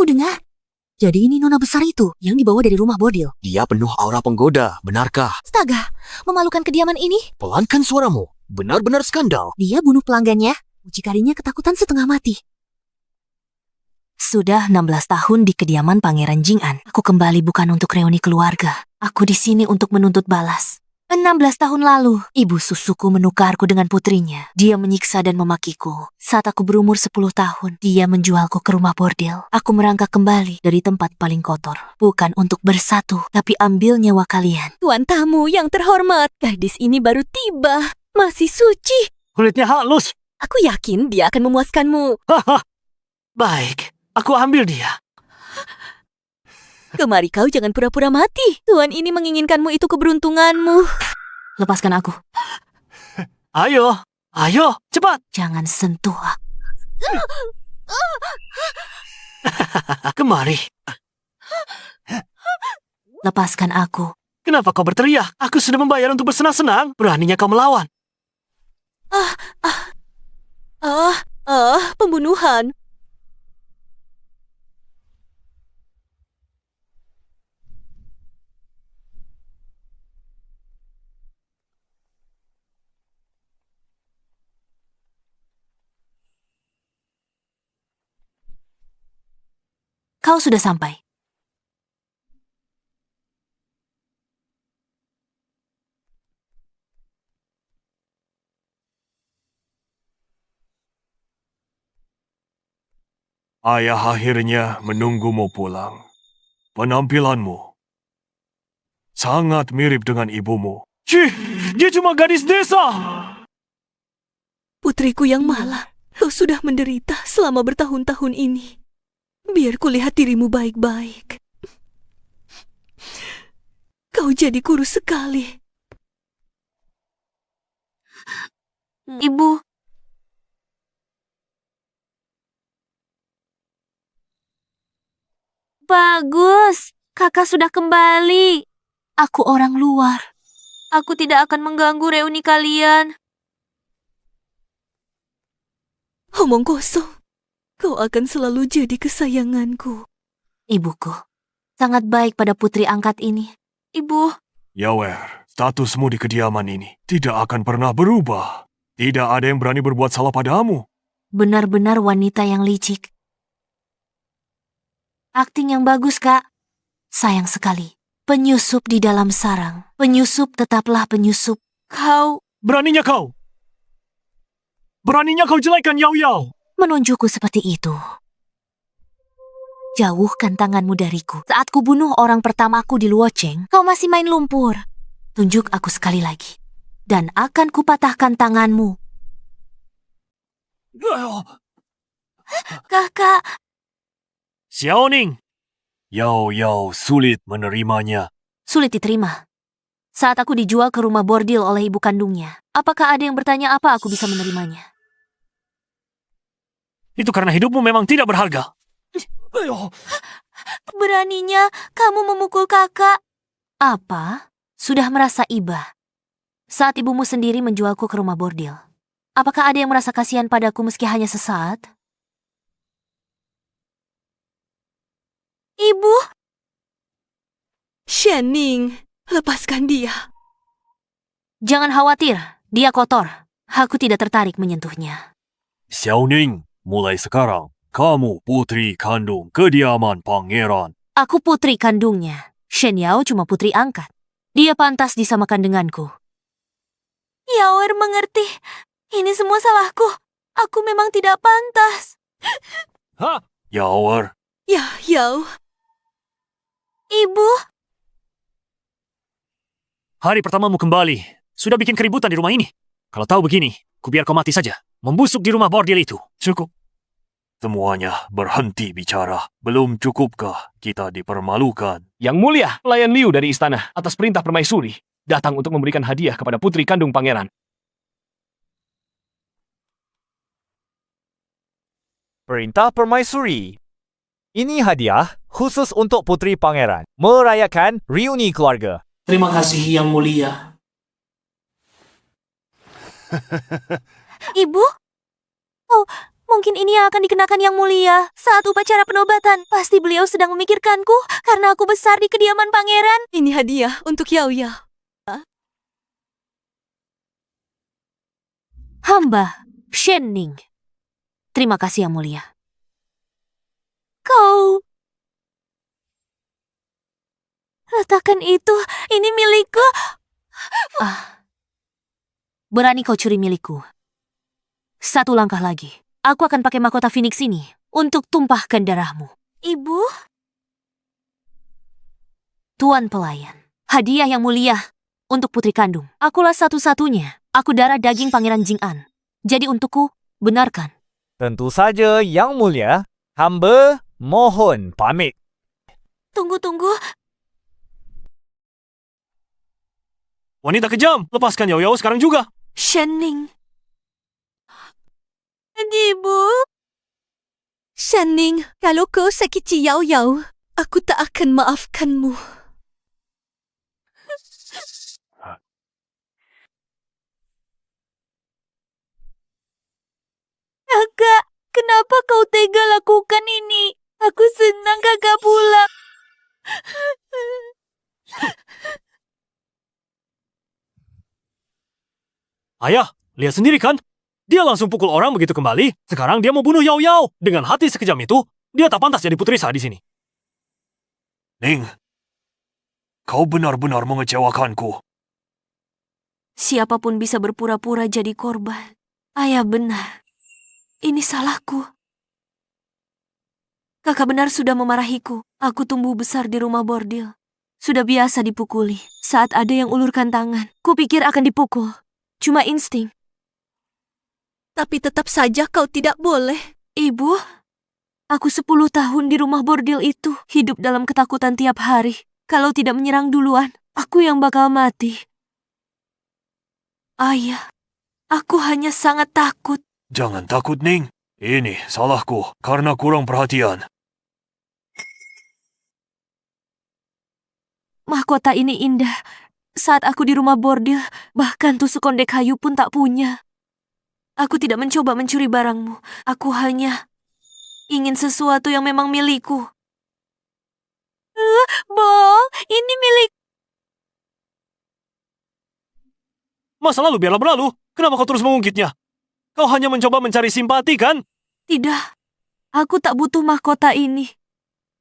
dengar? Jadi ini nona besar itu yang dibawa dari rumah bordil. Dia penuh aura penggoda, benarkah? Astaga, memalukan kediaman ini. Pelankan suaramu, benar-benar skandal. Dia bunuh pelanggannya. Mucikarinya ketakutan setengah mati. Sudah 16 tahun di kediaman Pangeran Jing'an. Aku kembali bukan untuk reuni keluarga. Aku di sini untuk menuntut balas. 16 tahun lalu, ibu susuku menukarku dengan putrinya. Dia menyiksa dan memakiku. Saat aku berumur 10 tahun, dia menjualku ke rumah bordel. Aku merangkak kembali dari tempat paling kotor. Bukan untuk bersatu, tapi ambil nyawa kalian. Tuan tamu yang terhormat, gadis ini baru tiba. Masih suci. Kulitnya halus. Aku yakin dia akan memuaskanmu. Haha. Baik, aku ambil dia. Kemari kau, jangan pura-pura mati. Tuan ini menginginkanmu, itu keberuntunganmu. Lepaskan aku. Ayo, cepat. Jangan sentuh aku. Kemari. Lepaskan aku. Kenapa kau berteriak? Aku sudah membayar untuk bersenang-senang. Beraninya kau melawan. Pembunuhan. Kau sudah sampai. Ayah akhirnya menunggumu pulang. Penampilanmu sangat mirip dengan ibumu. Cih, dia cuma gadis desa. Putriku yang malang, kau sudah menderita selama bertahun-tahun ini. Biar kulihat dirimu baik-baik. Kau jadi kurus sekali. Ibu. Bagus, kakak sudah kembali. Aku orang luar. Aku tidak akan mengganggu reuni kalian. Omong kosong. Kau akan selalu jadi kesayanganku. Ibuku, sangat baik pada putri angkat ini. Ibu. Yawer, statusmu di kediaman ini tidak akan pernah berubah. Tidak ada yang berani berbuat salah padamu. Benar-benar wanita yang licik. Akting yang bagus, Kak. Sayang sekali. Penyusup di dalam sarang. Penyusup tetaplah penyusup. Kau Beraninya kau jelekkan Yao Yao. menunjukku seperti itu. Jauhkan tanganmu dariku. Saat ku bunuh orang pertamaku di Luocheng, kau masih main lumpur. Tunjuk aku sekali lagi. Dan akan kupatahkan tanganmu. Kakak. Xiaoning. Yao Yao sulit menerimanya. Sulit diterima. Saat aku dijual ke rumah bordil oleh ibu kandungnya, apakah ada yang bertanya apa aku bisa menerimanya? Itu karena hidupmu memang tidak berharga. Beraninya kamu memukul kakak. Apa? Sudah merasa iba? Saat ibumu sendiri menjualku ke rumah bordil. Apakah ada yang merasa kasihan padaku meski hanya sesaat? Ibu? Shenning, lepaskan dia. Jangan khawatir, dia kotor. Aku tidak tertarik menyentuhnya. Xiaoning, mulai sekarang kamu putri kandung kediaman pangeran. Aku putri kandungnya. Shen Yao cuma putri angkat. Dia pantas disamakan denganku. Yaoer mengerti. Ini semua salahku. Aku memang tidak pantas. Yawer, Ya, Yao. Ibu. Hari pertamamu kembali. Sudah bikin keributan di rumah ini. Kalau tahu begini, kubiar kau mati saja. Membusuk di rumah bordil itu. Cukup. semuanya berhenti bicara. Belum cukupkah kita dipermalukan? Yang mulia, pelayan Liu dari istana atas perintah permaisuri datang untuk memberikan hadiah kepada putri kandung pangeran. Perintah permaisuri. Ini hadiah khusus untuk putri pangeran, merayakan reuni keluarga. Terima kasih yang mulia. Ibu? Mungkin ini yang akan dikenakan Yang Mulia saat upacara penobatan. Pasti beliau sedang memikirkanku karena aku besar di kediaman pangeran. Ini hadiah untuk Yao Yao. Hamba, Shen Ning. Terima kasih Yang Mulia. Kau... Letakkan itu, ini milikku. Berani kau curi milikku. Satu langkah lagi. Aku akan pakai mahkota Phoenix ini untuk tumpahkan darahmu. Ibu? Tuan pelayan, hadiah Yang Mulia untuk putri kandung. Akulah satu-satunya. Aku darah daging Pangeran Jing'an. Jadi untukku, benarkan. Tentu saja, Yang Mulia. Hamba mohon pamit. Tunggu. Wanita kejam, lepaskan Yao Yao sekarang juga. Shen Ning. Ibu. Shen Ning, kalau kau sakiti Yao Yao, aku tak akan maafkanmu. Kakak, kenapa kau tega lakukan ini? Aku senang kakak pulang. Ayah, lihat sendiri kan? Dia langsung pukul orang begitu kembali. Sekarang dia mau bunuh Yao Yao. Dengan hati sekejam itu, dia tak pantas jadi putri sah di sini. Ning, kau benar-benar mengecewakanku. Siapapun bisa berpura-pura jadi korban. Ayah benar. Ini salahku. Kakak benar sudah memarahiku. Aku tumbuh besar di rumah bordil. Sudah biasa dipukuli. Saat ada yang ulurkan tangan, kupikir akan dipukul. Cuma insting. Tapi tetap saja kau tidak boleh. Ibu, aku 10 tahun di rumah bordil itu. Hidup dalam ketakutan tiap hari. Kalau tidak menyerang duluan, aku yang bakal mati. Ayah, aku hanya sangat takut. Jangan takut, Ning. Ini salahku karena kurang perhatian. Mahkota ini indah. Saat aku di rumah bordil, bahkan tusuk konde kayu pun tak punya. Aku tidak mencoba mencuri barangmu. Aku hanya ingin sesuatu yang memang milikku. Bong, ini milik... Masa lalu biarlah berlalu. Kenapa kau terus mengungkitnya? Kau hanya mencoba mencari simpati, kan? Tidak, aku tak butuh mahkota ini.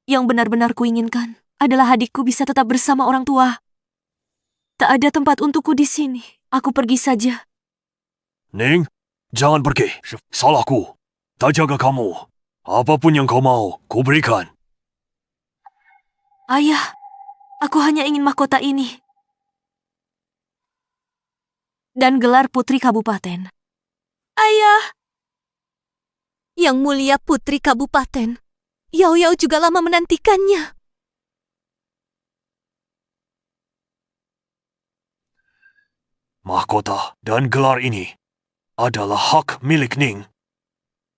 Yang benar-benar kuinginkan adalah adikku bisa tetap bersama orang tua. Tak ada tempat untukku di sini. Aku pergi saja. Ning, jangan pergi. Salahku. Tak jaga kamu. Apapun yang kau mau, ku berikan. Ayah, aku hanya ingin mahkota ini. Dan gelar putri kabupaten. Ayah. Yang Mulia Putri Kabupaten. Yao Yao juga lama menantikannya. Mahkota dan gelar ini adalah hak milik Ning.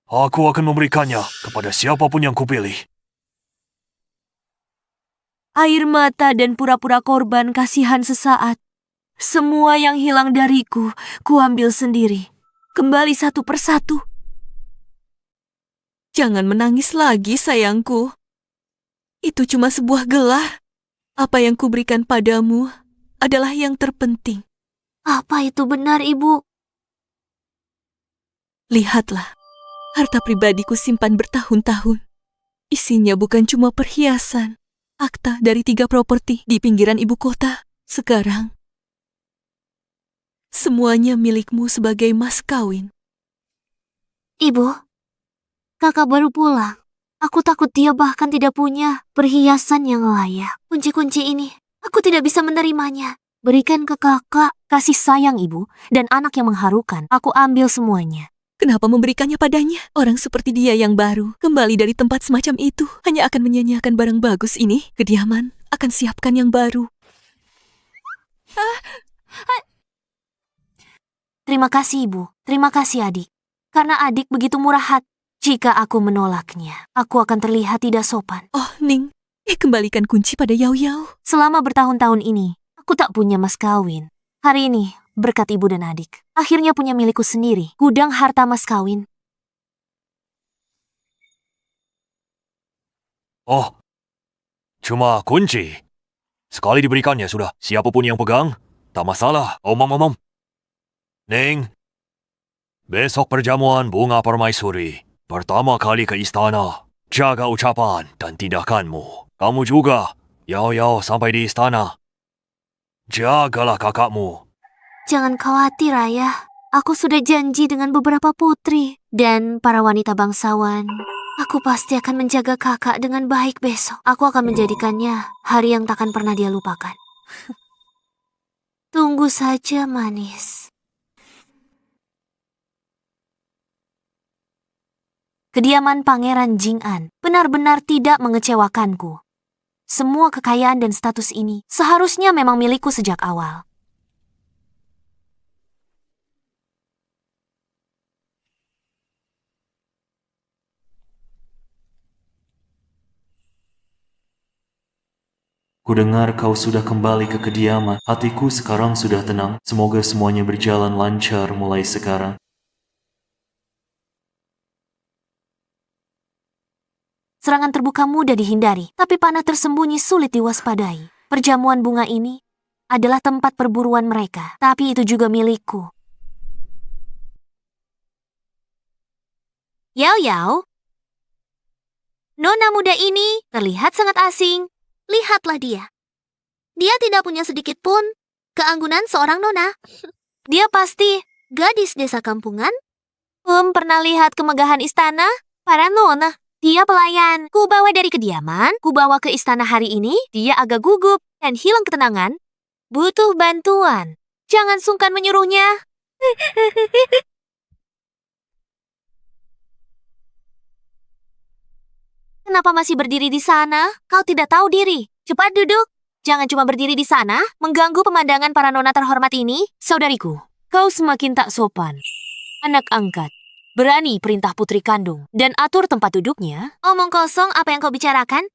Aku akan memberikannya kepada siapapun yang kupilih. Air mata dan pura-pura korban kasihan sesaat. Semua yang hilang dariku, kuambil sendiri. Kembali satu persatu. Jangan menangis lagi, sayangku. Itu cuma sebuah gelar. Apa yang kuberikan padamu adalah yang terpenting. Apa itu benar, Ibu? Lihatlah, harta pribadiku simpan bertahun-tahun. Isinya bukan cuma perhiasan, akta dari 3 properti di pinggiran ibu kota. Sekarang, semuanya milikmu sebagai mas kawin. Ibu, kakak baru pulang. Aku takut dia bahkan tidak punya perhiasan yang layak. Kunci-kunci ini, aku tidak bisa menerimanya. Berikan ke kakak. Kasih sayang ibu dan anak yang mengharukan. Aku ambil semuanya. Kenapa memberikannya padanya? Orang seperti dia yang baru, kembali dari tempat semacam itu, hanya akan menyia-nyiakan barang bagus ini. Kediaman akan siapkan yang baru. Terima kasih ibu, terima kasih adik. Karena adik begitu murah hati. Jika aku menolaknya, aku akan terlihat tidak sopan. Oh, Ning, kembalikan kunci pada Yao Yao. Selama bertahun-tahun ini, aku tak punya mas kawin. Hari ini, berkat ibu dan adik, akhirnya punya milikku sendiri, gudang harta mas kawin. Oh, cuma kunci. Sekali diberikannya sudah. Siapapun yang pegang, tak masalah. Om. Ning, besok perjamuan bunga permaisuri. Pertama kali ke istana. Jaga ucapan dan tindakanmu. Kamu juga, Yao sampai di istana. Jagalah kakakmu. Jangan khawatir, Ayah. Aku sudah janji dengan beberapa putri dan para wanita bangsawan. Aku pasti akan menjaga kakak dengan baik besok. Aku akan menjadikannya hari yang takkan pernah dia lupakan. Tunggu saja, manis. Kediaman Pangeran Jing'an benar-benar tidak mengecewakanku. Semua kekayaan dan status ini seharusnya memang milikku sejak awal. Kudengar kau sudah kembali ke kediaman. Hatiku sekarang sudah tenang. Semoga semuanya berjalan lancar mulai sekarang. Serangan terbuka mudah dihindari, tapi panah tersembunyi sulit diwaspadai. Perjamuan bunga ini adalah tempat perburuan mereka, tapi itu juga milikku. Yao, nona muda ini terlihat sangat asing. Lihatlah dia. Dia tidak punya sedikit pun keanggunan seorang nona. Dia pasti gadis desa kampungan. Pernah lihat kemegahan istana? Para nona. Dia pelayan. Ku bawa dari kediaman, ku bawa ke istana hari ini. Dia agak gugup dan hilang ketenangan. Butuh bantuan. Jangan sungkan menyuruhnya. Kenapa masih berdiri di sana? Kau tidak tahu diri. Cepat duduk. Jangan cuma berdiri di sana, mengganggu pemandangan para nona terhormat ini. Saudariku, kau semakin tak sopan. Anak angkat. Berani perintah putri kandung dan atur tempat duduknya. Omong kosong, apa yang kau bicarakan?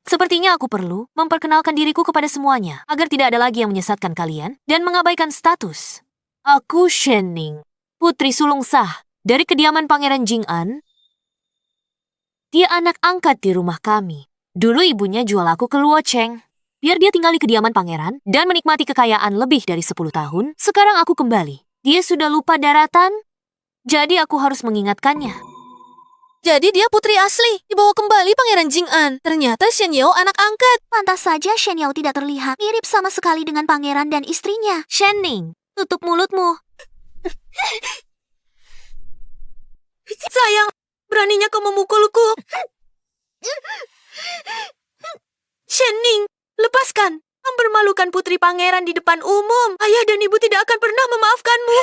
Sepertinya aku perlu memperkenalkan diriku kepada semuanya agar tidak ada lagi yang menyesatkan kalian dan mengabaikan status. Aku Shen Ning, putri sulung sah dari kediaman Pangeran Jing'an. Dia anak angkat di rumah kami. Dulu ibunya jual aku ke Luo Cheng. Biar dia tinggal di kediaman pangeran dan menikmati kekayaan lebih dari 10 tahun. Sekarang aku kembali. Dia sudah lupa daratan, jadi aku harus mengingatkannya. Jadi dia putri asli, dibawa kembali Pangeran Jing'an. Ternyata Shen Yao anak angkat. Pantas saja Shen Yao tidak terlihat mirip sama sekali dengan pangeran dan istrinya. Shen Ning, tutup mulutmu. Sayang, beraninya kau memukulku. Shen Ning, lepaskan. Mempermalukan putri pangeran di depan umum. Ayah dan ibu tidak akan pernah memaafkanmu.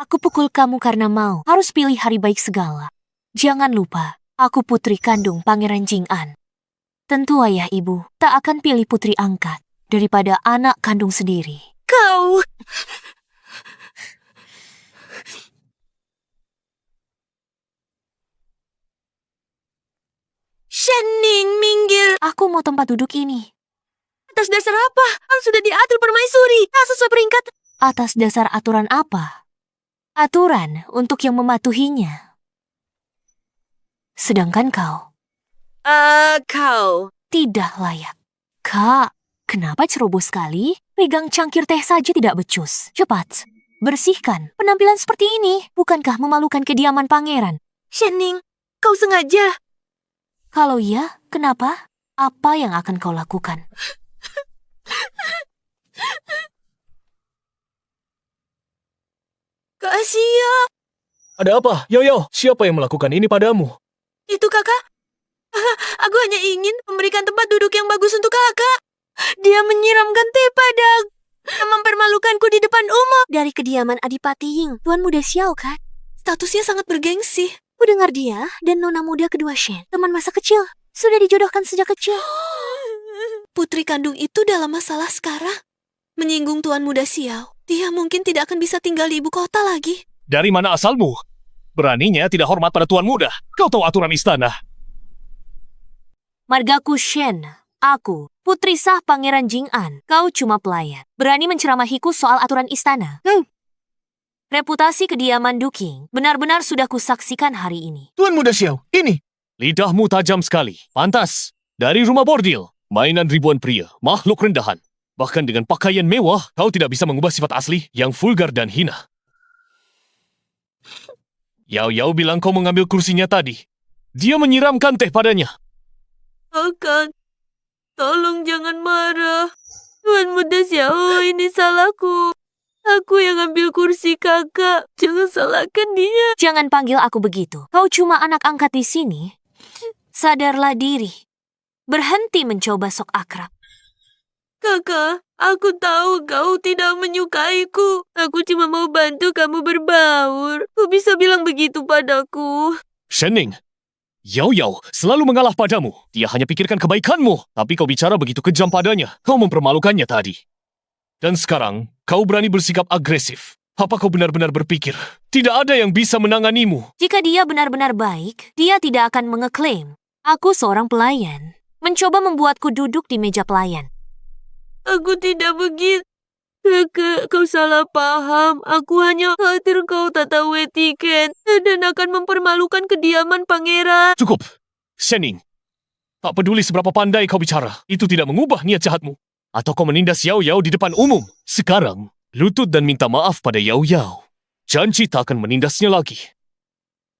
Aku pukul kamu karena mau. Harus pilih hari baik segala. Jangan lupa, aku putri kandung Pangeran Jing'an. Tentu ayah ibu tak akan pilih putri angkat daripada anak kandung sendiri. Kau... Shen Ning, minggir. Aku mau tempat duduk ini. Atas dasar apa? Kan sudah diatur permaisuri. Tak sesuai peringkat. Atas dasar aturan apa? Aturan untuk yang mematuhinya. Sedangkan kau... kau... Tidak layak. Kak, kenapa ceroboh sekali? Pegang cangkir teh saja tidak becus. Cepat, bersihkan. Penampilan seperti ini bukankah memalukan kediaman pangeran? Shen Ning, kau sengaja... Kalau iya, kenapa? Apa yang akan kau lakukan? Kak Asia. Ada apa? Yao, siapa yang melakukan ini padamu? Itu kakak. Aku hanya ingin memberikan tempat duduk yang bagus untuk kakak. Dia menyiramkan teh padaku dan mempermalukanku di depan umum. Dari kediaman Adipati Ying, Tuan Muda Xiao kan? Statusnya sangat bergengsi. Ku dengar dia dan nona muda kedua Shen, teman masa kecil, sudah dijodohkan sejak kecil. Putri kandung itu dalam masalah sekarang. Menyinggung Tuan Muda Xiao, dia mungkin tidak akan bisa tinggal di ibu kota lagi. Dari mana asalmu? Beraninya tidak hormat pada tuan muda. Kau tahu aturan istana. Margaku Shen, aku, putri sah Pangeran Jing'an. Kau cuma pelayan. Berani menceramahiku soal aturan istana. Reputasi kediaman Duking benar-benar sudah kusaksikan hari ini. Tuan Muda Xiao, ini. Lidahmu tajam sekali. Pantas. Dari rumah bordil. Mainan ribuan pria. Makhluk rendahan. Bahkan dengan pakaian mewah, kau tidak bisa mengubah sifat asli yang vulgar dan hina. Yao Yao bilang kau mengambil kursinya tadi. Dia menyiramkan teh padanya. Kakak, tolong jangan marah. Tuan Muda Xiao, ini salahku. Aku yang ambil kursi kakak. Jangan salahkan dia. Jangan panggil aku begitu. Kau cuma anak angkat di sini. Sadarlah diri. Berhenti mencoba sok akrab. Kakak, aku tahu kau tidak menyukaiku. Aku cuma mau bantu kamu berbaur. Kau bisa bilang begitu padaku. Shen Ning, Yao Yao selalu mengalah padamu. Dia hanya pikirkan kebaikanmu. Tapi kau bicara begitu kejam padanya. Kau mempermalukannya tadi. Dan sekarang, kau berani bersikap agresif. Apa kau benar-benar berpikir tidak ada yang bisa menanganimu? Jika dia benar-benar baik, dia tidak akan mengeklaim. Aku seorang pelayan. Mencoba membuatku duduk di meja pelayan. Aku tidak begitu. Kakak, kau salah paham. Aku hanya khawatir kau tak tahu etiket dan akan mempermalukan kediaman pangeran. Cukup, Shen Ning. Tak peduli seberapa pandai kau bicara, itu tidak mengubah niat jahatmu. Atau kau menindas Yao Yao di depan umum. Sekarang, lutut dan minta maaf pada Yao Yao. Janji tak akan menindasnya lagi.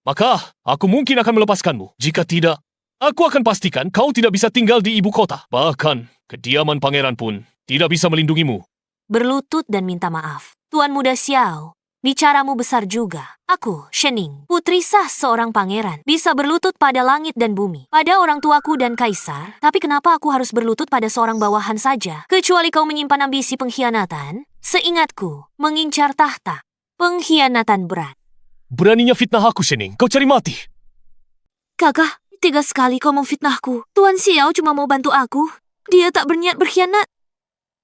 Maka, aku mungkin akan melepaskanmu. Jika tidak, aku akan pastikan kau tidak bisa tinggal di ibu kota. Bahkan, kediaman pangeran pun tidak bisa melindungimu. Berlutut dan minta maaf. Tuan Muda Xiao, bicaramu besar juga. Aku, Shen Ning, putri sah seorang pangeran, bisa berlutut pada langit dan bumi, pada orang tuaku dan kaisar. Tapi kenapa aku harus berlutut pada seorang bawahan saja? Kecuali kau menyimpan ambisi pengkhianatan? Seingatku, mengincar tahta. Pengkhianatan berat. Beraninya fitnah aku, Shen Ning. Kau cari mati. Kakak, tega sekali kau memfitnahku. Tuan Xiao cuma mau bantu aku. Dia tak berniat berkhianat.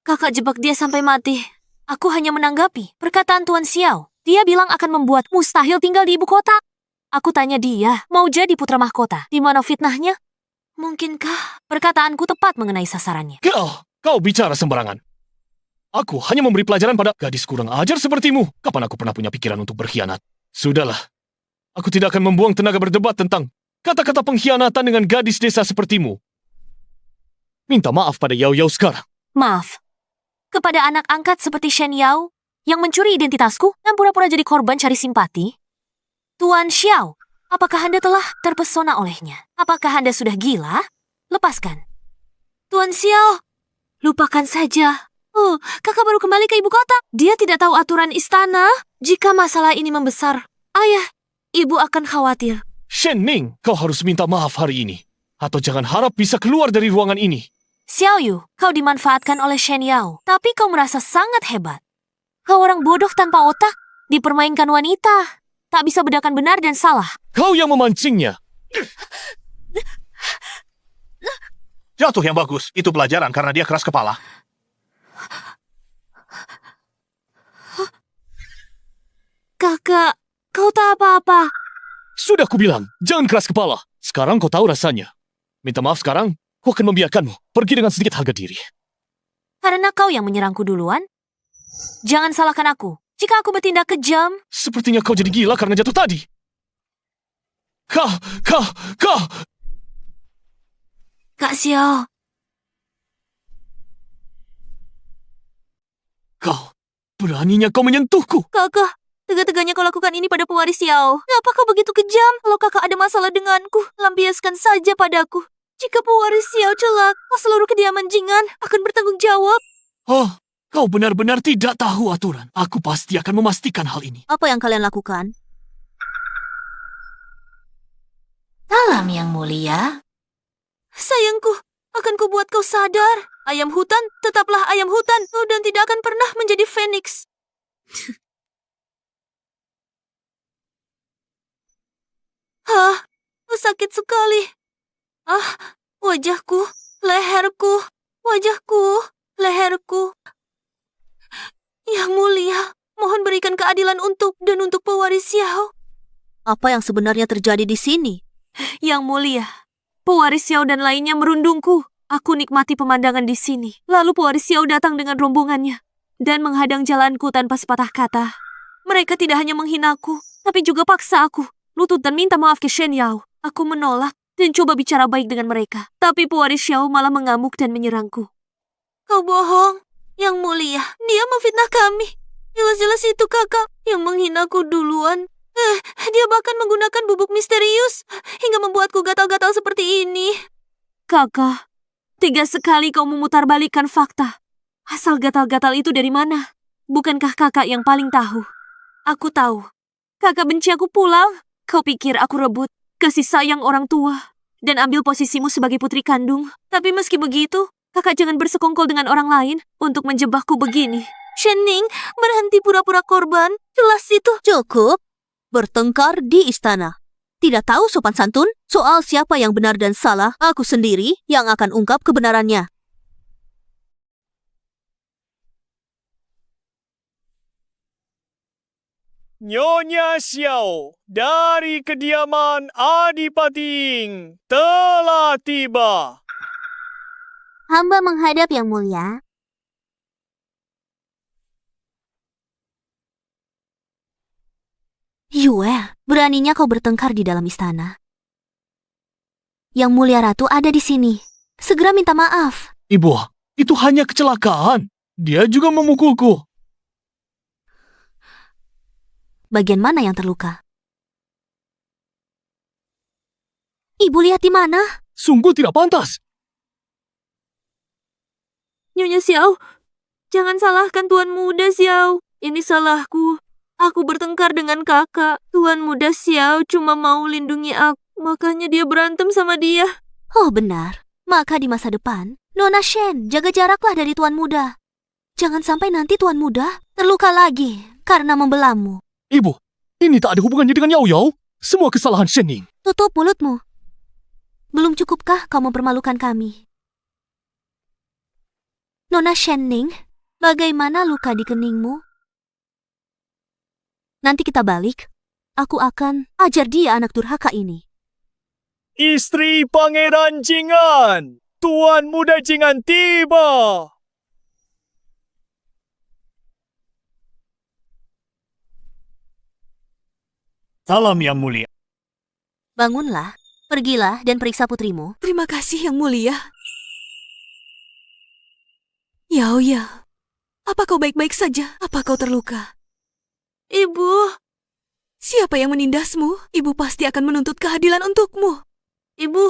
Kakak jebak dia sampai mati. Aku hanya menanggapi perkataan Tuan Xiao. Dia bilang akan membuat mustahil tinggal di ibu kota. Aku tanya dia, mau jadi putra mahkota. Di mana fitnahnya? Mungkinkah perkataanku tepat mengenai sasarannya? Kau bicara sembarangan. Aku hanya memberi pelajaran pada gadis kurang ajar sepertimu. Kapan aku pernah punya pikiran untuk berkhianat? Sudahlah. Aku tidak akan membuang tenaga berdebat tentang kata-kata pengkhianatan dengan gadis desa sepertimu. Minta maaf pada Yao Yao sekarang. Maaf. Kepada anak angkat seperti Shen Yao yang mencuri identitasku dan pura-pura jadi korban cari simpati? Tuan Xiao, apakah Anda telah terpesona olehnya? Apakah Anda sudah gila? Lepaskan. Tuan Xiao, lupakan saja. Oh, kakak baru kembali ke ibu kota. Dia tidak tahu aturan istana. Jika masalah ini membesar, ayah, ibu akan khawatir. Shen Ning, kau harus minta maaf hari ini. Atau jangan harap bisa keluar dari ruangan ini. Xiao Yu, kau dimanfaatkan oleh Shen Yao, tapi kau merasa sangat hebat. Kau orang bodoh tanpa otak, dipermainkan wanita. Tak bisa bedakan benar dan salah. Kau yang memancingnya. Jatuh yang bagus. Itu pelajaran karena dia keras kepala. Kakak, kau tak apa-apa. Sudah kubilang, jangan keras kepala. Sekarang kau tahu rasanya. Minta maaf sekarang, aku akan membiarkanmu pergi dengan sedikit harga diri. Karena kau yang menyerangku duluan? Jangan salahkan aku. Jika aku bertindak kejam... Sepertinya kau jadi gila karena jatuh tadi. Kau! Kak Xiao. Kau, beraninya kau menyentuhku. Kakak, tega-teganya kau lakukan ini pada pewaris Xiao. Kenapa kau begitu kejam? Kalau kakak ada masalah denganku, lampiaskan saja padaku. Jika pewaris Xiao celaka, seluruh kediaman Jingan akan bertanggung jawab. Oh, kau benar-benar tidak tahu aturan. Aku pasti akan memastikan hal ini. Apa yang kalian lakukan? Salam yang mulia. Sayangku, akan kubuat kau sadar. Ayam hutan tetaplah ayam hutan dan tidak akan pernah menjadi Phoenix. Hah, sakit sekali. Wajahku, leherku, leherku. Yang mulia, mohon berikan keadilan untuk pewaris Xiao. Apa yang sebenarnya terjadi di sini? Yang mulia, pewaris Xiao dan lainnya merundungku. Aku nikmati pemandangan di sini. Lalu pewaris Xiao datang dengan rombongannya dan menghadang jalanku tanpa sepatah kata. Mereka tidak hanya menghinaku, tapi juga paksa aku lutut dan minta maaf ke Shen Yao. Aku menolak dan coba bicara baik dengan mereka. Tapi pewaris Xiao malah mengamuk dan menyerangku. Kau bohong, Yang Mulia. Dia memfitnah kami. Jelas-jelas itu kakak yang menghinaku duluan. Dia bahkan menggunakan bubuk misterius hingga membuatku gatal-gatal seperti ini. Kakak, tega sekali kau memutarbalikkan fakta. Asal gatal-gatal itu dari mana? Bukankah kakak yang paling tahu? Aku tahu. Kakak benci aku pulang. Kau pikir aku rebut kasih sayang orang tua dan ambil posisimu sebagai putri kandung. Tapi meski begitu, kakak jangan bersekongkol dengan orang lain untuk menjebakku begini. Shenning, berhenti pura-pura korban. Jelas itu. Cukup. Bertengkar di istana. Tidak tahu sopan santun? Soal siapa yang benar dan salah, aku sendiri yang akan ungkap kebenarannya. Nyonya Xiao dari kediaman Adipating telah tiba. Hamba menghadap Yang Mulia. Yue, beraninya kau bertengkar di dalam istana. Yang Mulia Ratu ada di sini. Segera minta maaf. Ibu, itu hanya kecelakaan. Dia juga memukulku. Bagian mana yang terluka? Ibu lihat di mana? Sungguh tidak pantas. Nyonya Xiao, jangan salahkan Tuan Muda Xiao. Ini salahku. Aku bertengkar dengan kakak. Tuan Muda Xiao cuma mau lindungi aku. Makanya dia berantem sama dia. Oh benar. Maka di masa depan, Nona Shen, jaga jaraklah dari Tuan Muda. Jangan sampai nanti Tuan Muda terluka lagi karena membelamu. Ibu, ini tak ada hubungannya dengan Yao Yao. Semua kesalahan Shenning. Tutup mulutmu. Belum cukupkah kau mempermalukan kami? Nona Shenning, bagaimana luka di keningmu? Nanti kita balik. Aku akan ajar dia anak durhaka ini. Istri Pangeran Jingan. Tuan Muda Jingan tiba. Salam Yang Mulia. Bangunlah, pergilah dan periksa putrimu. Terima kasih Yang Mulia. Yao Yao, apa kau baik-baik saja? Apa kau terluka? Ibu. Siapa yang menindasmu? Ibu pasti akan menuntut keadilan untukmu. Ibu.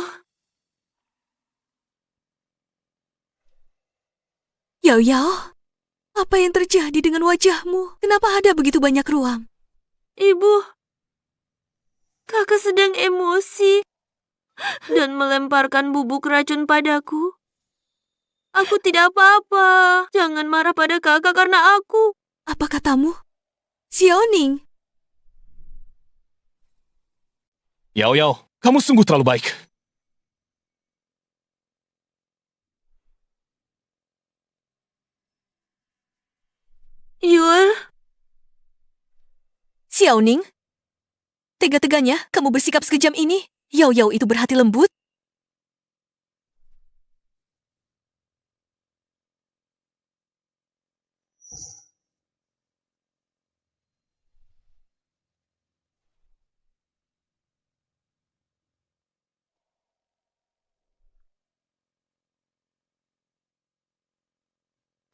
Yao Yao, apa yang terjadi dengan wajahmu? Kenapa ada begitu banyak ruam? Ibu. Kakak sedang emosi dan melemparkan bubuk racun padaku. Aku tidak apa-apa. Jangan marah pada kakak karena aku. Apa katamu? Xiaoning. Yao Yao, kamu sungguh terlalu baik. Yul. Xiaoning. Tega-teganya kamu bersikap sekejam ini. Yao Yao itu berhati lembut.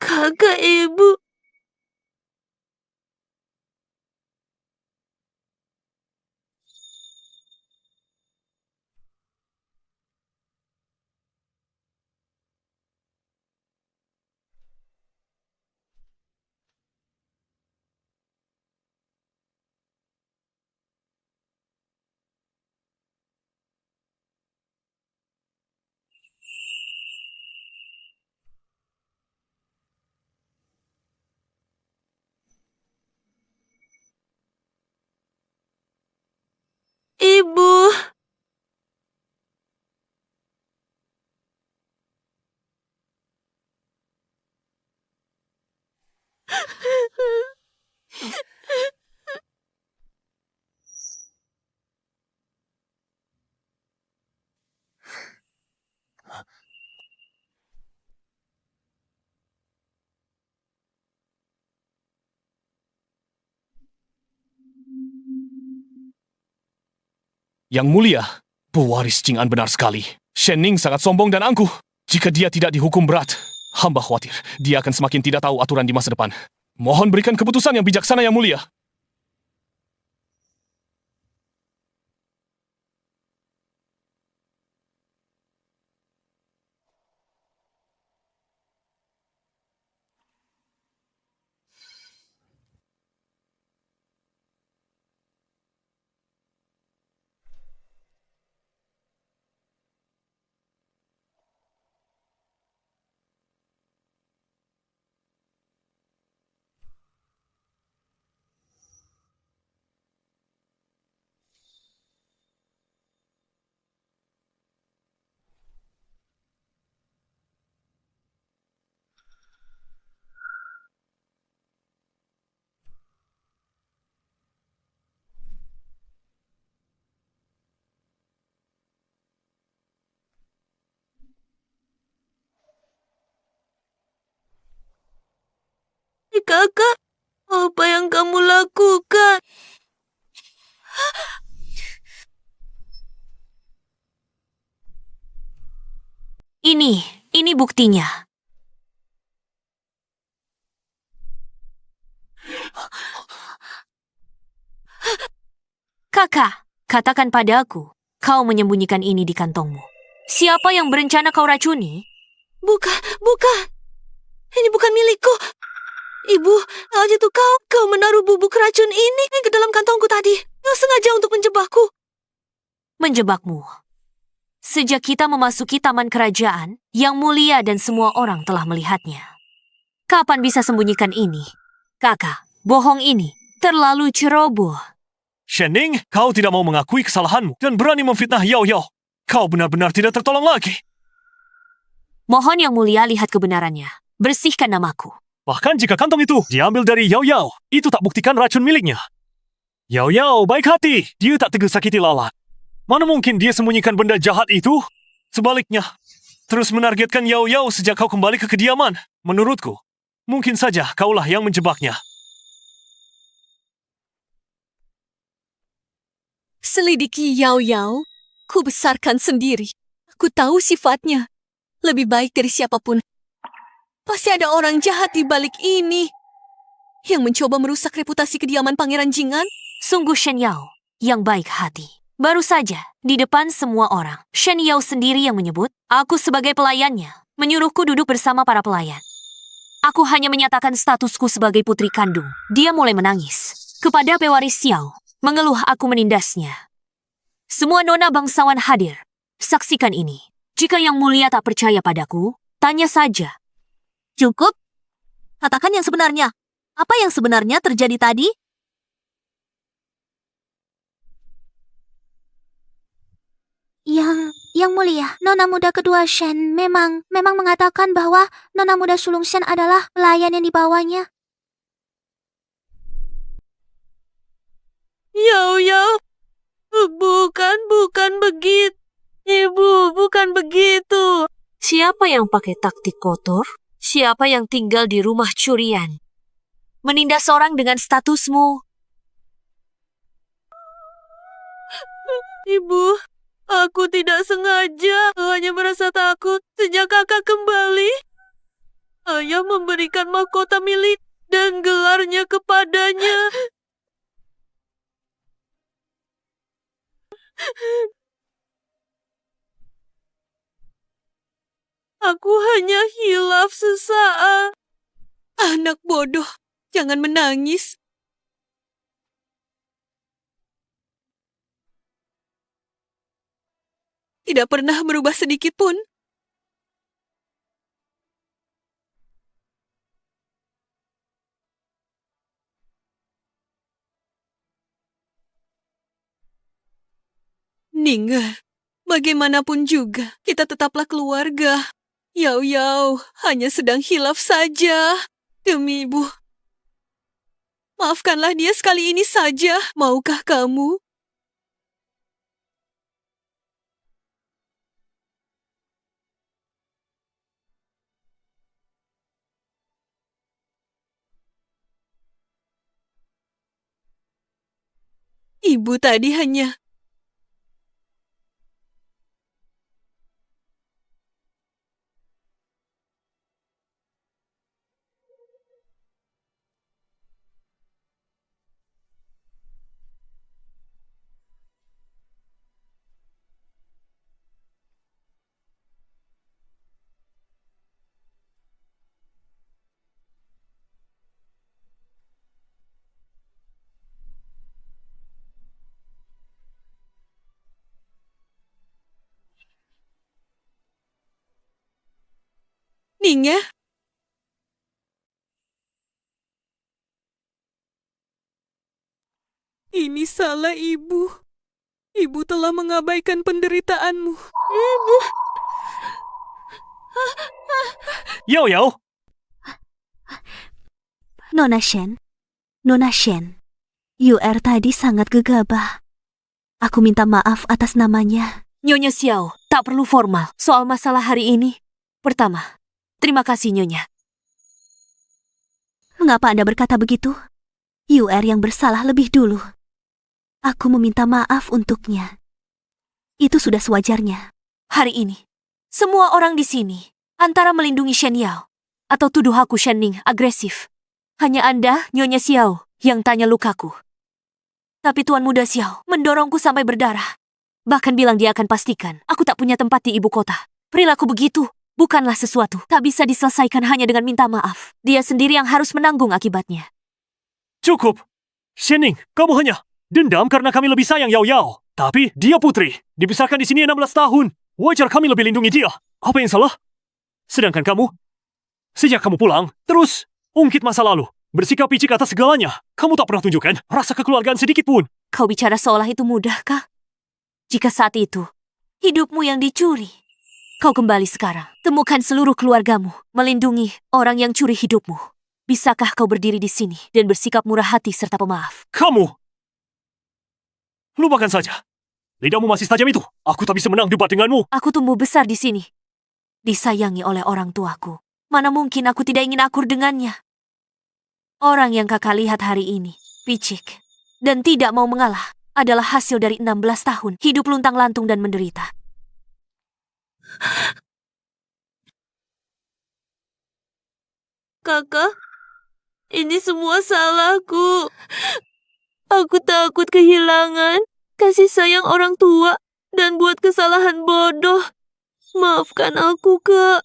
Kakak ibu. Yang Mulia, pewaris Jing An benar sekali. Shen Ning sangat sombong dan angkuh. Jika dia tidak dihukum berat, hamba khawatir dia akan semakin tidak tahu aturan di masa depan. Mohon berikan keputusan yang bijaksana, Yang Mulia. Kakak, apa yang kamu lakukan? Ini buktinya. Kakak, katakan padaku, kau menyembunyikan ini di kantongmu. Siapa yang berencana kau racuni? Bukan. Ini bukan milikku. Ibu, itu kau menaruh bubuk racun ini ke dalam kantongku tadi. Kau sengaja untuk menjebakku. Menjebakmu. Sejak kita memasuki taman kerajaan, Yang Mulia dan semua orang telah melihatnya. Kapan bisa sembunyikan ini? Kakak, bohong ini terlalu ceroboh. Shen Ning, kau tidak mau mengakui kesalahanmu dan berani memfitnah Yao Yao. Kau benar-benar tidak tertolong lagi. Mohon Yang Mulia lihat kebenarannya. Bersihkan namaku. Bahkan jika kantong itu diambil dari Yao Yao, itu tak buktikan racun miliknya. Yao Yao baik hati, dia tak tegas sakiti lalat. Mana mungkin dia sembunyikan benda jahat itu? Sebaliknya, terus menargetkan Yao Yao sejak kau kembali ke kediaman. Menurutku, mungkin saja kaulah yang menjebaknya. Selidiki Yao Yao, ku besarkan sendiri. Aku tahu sifatnya. Lebih baik dari siapapun. Pasti ada orang jahat di balik ini yang mencoba merusak reputasi kediaman Pangeran Jing'an. Sungguh Shen Yao yang baik hati. Baru saja, di depan semua orang, Shen Yao sendiri yang menyebut, aku sebagai pelayannya, menyuruhku duduk bersama para pelayan. Aku hanya menyatakan statusku sebagai putri kandung. Dia mulai menangis. Kepada pewaris Xiao, mengeluh aku menindasnya. Semua nona bangsawan hadir. Saksikan ini. Jika Yang Mulia tak percaya padaku, tanya saja. Cukup. Katakan yang sebenarnya. Apa yang sebenarnya terjadi tadi? Yang Mulia, Nona muda kedua Shen memang mengatakan bahwa Nona muda sulung Shen adalah pelayan yang dibawanya. Yao, bukan begitu. Ibu, bukan begitu. Siapa yang pakai taktik kotor? Siapa yang tinggal di rumah curian? Menindas orang dengan statusmu. Ibu, aku tidak sengaja. Hanya merasa takut sejak kakak kembali. Ayah memberikan mahkota milik dan gelarnya kepadanya. Aku hanya hilaf sesaat. Anak bodoh, jangan menangis. Tidak pernah berubah sedikit pun. Ninggal, bagaimanapun juga, kita tetaplah keluarga. Yao hanya sedang hilaf saja. Demi ibu. Maafkanlah dia sekali ini saja. Maukah kamu? Ibu tadi hanya mengulanginya. Ini salah ibu. Ibu telah mengabaikan penderitaanmu. Ibu. Yao Yao, Nona Shen. Nona Shen. UR tadi sangat gegabah. Aku minta maaf atas namanya. Nyonya Xiao, tak perlu formal soal masalah hari ini. Pertama, terima kasih Nyonya. Mengapa Anda berkata begitu? UR yang bersalah lebih dulu. Aku meminta maaf untuknya. Itu sudah sewajarnya. Hari ini, semua orang di sini antara melindungi Shen Yao atau tuduh aku Shen Ning agresif. Hanya Anda, Nyonya Xiao, yang tanya lukaku. Tapi Tuan Muda Xiao mendorongku sampai berdarah. Bahkan bilang dia akan pastikan aku tak punya tempat di ibu kota. Perilaku begitu bukanlah sesuatu tak bisa diselesaikan hanya dengan minta maaf. Dia sendiri yang harus menanggung akibatnya. cukup. Shen Ning, kamu hanya dendam karena kami lebih sayang Yao Yao. Tapi dia putri, dibesarkan di sini 16 tahun. Wajar kami lebih lindungi dia. Apa yang salah? Sedangkan kamu, sejak kamu pulang, terus ungkit masa lalu. Bersikap picik atas segalanya. Kamu tak pernah tunjukkan rasa kekeluargaan sedikit pun. Kau bicara seolah itu mudah, kah? Jika saat itu, hidupmu yang dicuri. Kau kembali sekarang, temukan seluruh keluargamu, melindungi orang yang curi hidupmu. Bisakah kau berdiri di sini dan bersikap murah hati serta pemaaf? Kamu! Lupakan saja. Lidahmu masih setajam itu. Aku tak bisa menang debat denganmu. Aku tumbuh besar di sini. Disayangi oleh orang tuaku. Mana mungkin aku tidak ingin akur dengannya. Orang yang kakak lihat hari ini, picik, dan tidak mau mengalah, adalah hasil dari 16 tahun hidup luntang-lantung dan menderita. Kakak, ini semua salahku. Aku takut kehilangan kasih sayang orang tua dan buat kesalahan bodoh. Maafkan aku, Kak.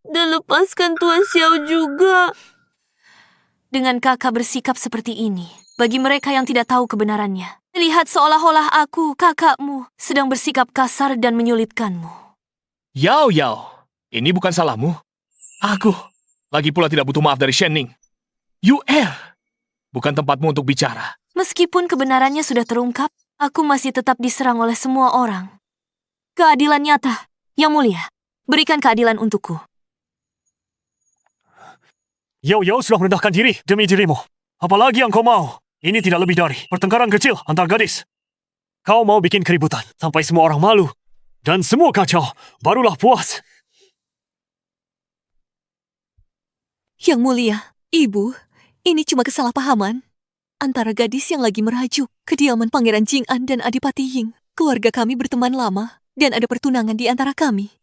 Dan lepaskan Tuan Xiao juga. Dengan kakak bersikap seperti ini, bagi mereka yang tidak tahu kebenarannya, lihat seolah-olah aku, kakakmu, sedang bersikap kasar dan menyulitkanmu. Yao Yao, ini bukan salahmu. Aku, lagi pula tidak butuh maaf dari Shen Ning. UR, bukan tempatmu untuk bicara. Meskipun kebenarannya sudah terungkap, aku masih tetap diserang oleh semua orang. Keadilan nyata, Yang Mulia, berikan keadilan untukku. Yao Yao sudah merendahkan diri demi dirimu. Apalagi yang kau mau? Ini tidak lebih dari pertengkaran kecil antar gadis. Kau mau bikin keributan sampai semua orang malu. Dan semua kacau, barulah puas. Yang Mulia, Ibu, ini cuma kesalahpahaman antara gadis yang lagi merajuk kediaman Pangeran Jing'an dan Adipati Ying. Keluarga kami berteman lama dan ada pertunangan di antara kami.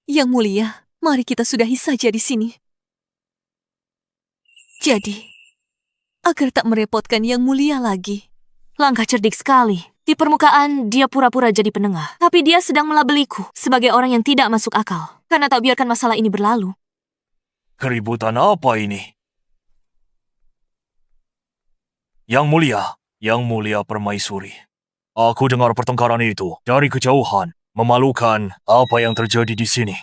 Yang Mulia, mari kita sudahi saja di sini. Jadi, agar tak merepotkan Yang Mulia lagi. Langkah cerdik sekali. Di permukaan, dia pura-pura jadi penengah. Tapi dia sedang melabeliku sebagai orang yang tidak masuk akal. Karena tak biarkan masalah ini berlalu. Keributan apa ini? Yang Mulia Permaisuri. Aku dengar pertengkaran itu dari kejauhan. Memalukan apa yang terjadi di sini.